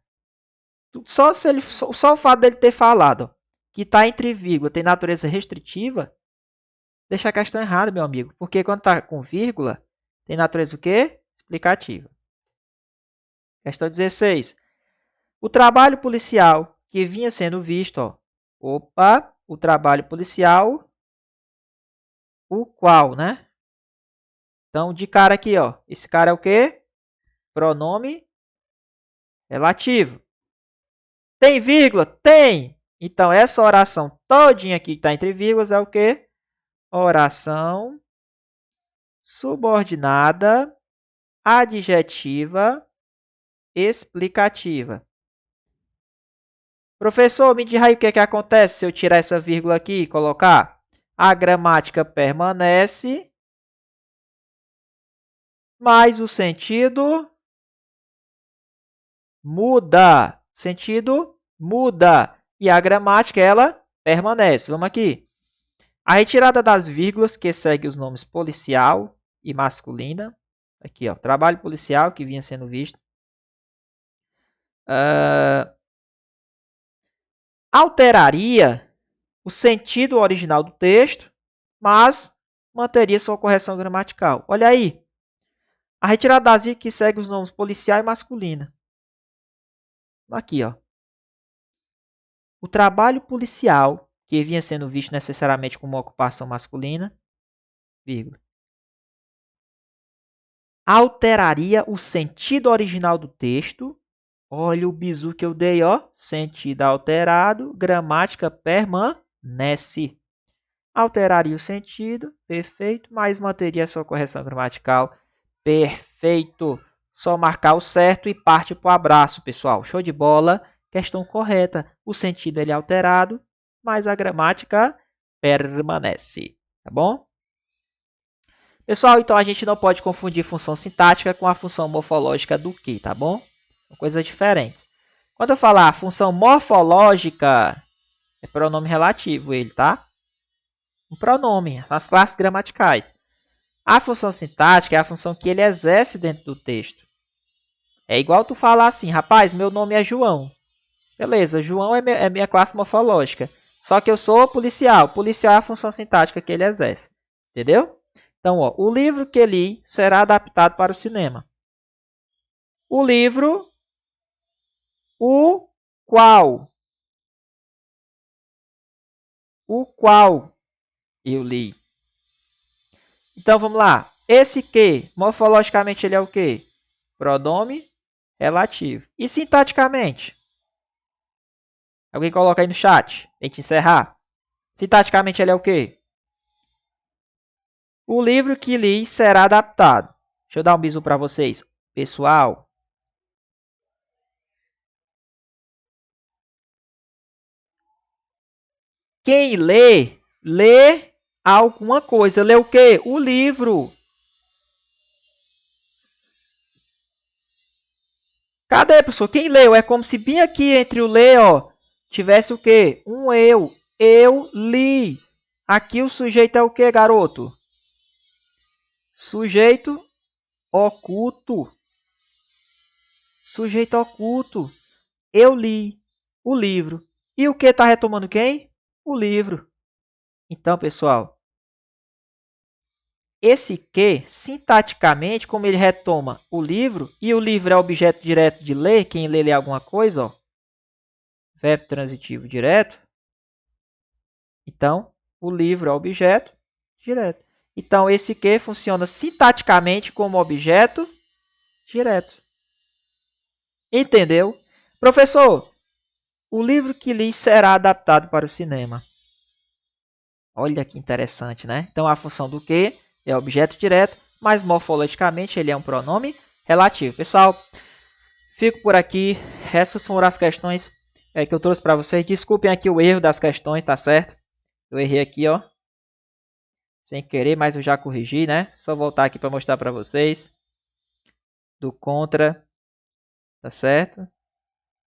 só o fato dele ter falado que está entre vírgula, tem natureza restritiva, deixa a questão errada, meu amigo. Porque quando está com vírgula, tem natureza o quê? Explicativa. Questão 16. O trabalho policial que vinha sendo visto, ó. Opa, o trabalho policial, o qual, né? Então, de cara aqui, ó. Esse cara é o quê? Pronome relativo. Tem vírgula? Tem! Então, essa oração todinha aqui que está entre vírgulas é o quê? Oração subordinada adjetiva explicativa. Professor, me diz aí o que acontece se eu tirar essa vírgula aqui e colocar? A gramática permanece, mas o sentido muda. Sentido muda. E a gramática, ela permanece. Vamos aqui. A retirada das vírgulas que segue os nomes policial e masculina. Aqui, ó, trabalho policial que vinha sendo visto. Alteraria o sentido original do texto, mas manteria sua correção gramatical. Olha aí. A retirada das vírgulas que segue os nomes policial e masculina. Aqui, ó. O trabalho policial, que vinha sendo visto necessariamente como uma ocupação masculina, vírgula, alteraria o sentido original do texto. Olha o bizu que eu dei, ó. Sentido alterado, gramática permanece. Alteraria o sentido, perfeito, mas manteria a sua correção gramatical, perfeito. Só marcar o certo e parte para o abraço, pessoal. Show de bola. Questão correta. O sentido ele é alterado, mas a gramática permanece. Tá bom? Pessoal, então a gente não pode confundir função sintática com a função morfológica do que, tá bom? São coisas diferentes. Quando eu falar função morfológica, é pronome relativo ele, tá? Um pronome, nas classes gramaticais. A função sintática é a função que ele exerce dentro do texto. É igual tu falar assim, rapaz, meu nome é João. Beleza, João é minha classe morfológica. Só que eu sou policial. Policial é a função sintática que ele exerce. Entendeu? Então, ó, o livro que li será adaptado para o cinema. O livro, o qual eu li. Então, vamos lá. Esse que, morfologicamente, ele é o quê? Pronome relativo. E sintaticamente? Alguém coloca aí no chat, pra gente encerrar. Sintaticamente, ele é o quê? O livro que li será adaptado. Deixa eu dar um bisu para vocês. Pessoal, quem lê, lê alguma coisa. Lê o quê? O livro. Cadê, pessoal? Quem leu? É como se bem aqui entre o ler, ó, tivesse o quê? Um eu. Eu li. Aqui o sujeito é o quê, garoto? Sujeito oculto. Sujeito oculto. Eu li o livro. E o que está retomando quem? O livro. Então, pessoal, esse que, sintaticamente, como ele retoma o livro, e o livro é objeto direto de ler, quem lê alguma coisa, ó, verbo transitivo direto. Então, o livro é objeto direto. Então, esse que funciona sintaticamente como objeto direto. Entendeu? Professor, o livro que li será adaptado para o cinema. Olha que interessante, né? Então, a função do que é objeto direto, mas morfologicamente ele é um pronome relativo. Pessoal, fico por aqui. Essas foram as questões que eu trouxe para vocês. Desculpem aqui o erro das questões, tá certo? Eu errei aqui, ó. Sem querer, mas eu já corrigi, né? Só voltar aqui para mostrar para vocês. Do contra, tá certo?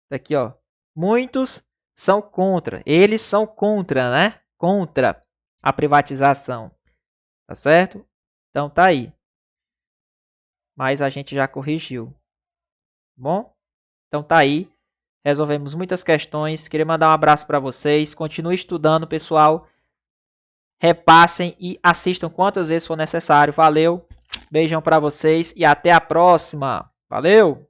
Tá aqui, ó. Muitos são contra. Eles são contra, né? Contra a privatização. Tá certo? Então tá aí. Mas a gente já corrigiu. Bom? Então tá aí. Resolvemos muitas questões. Queria mandar um abraço para vocês. Continue estudando, pessoal. Repassem e assistam quantas vezes for necessário. Valeu. Beijão para vocês e até a próxima. Valeu!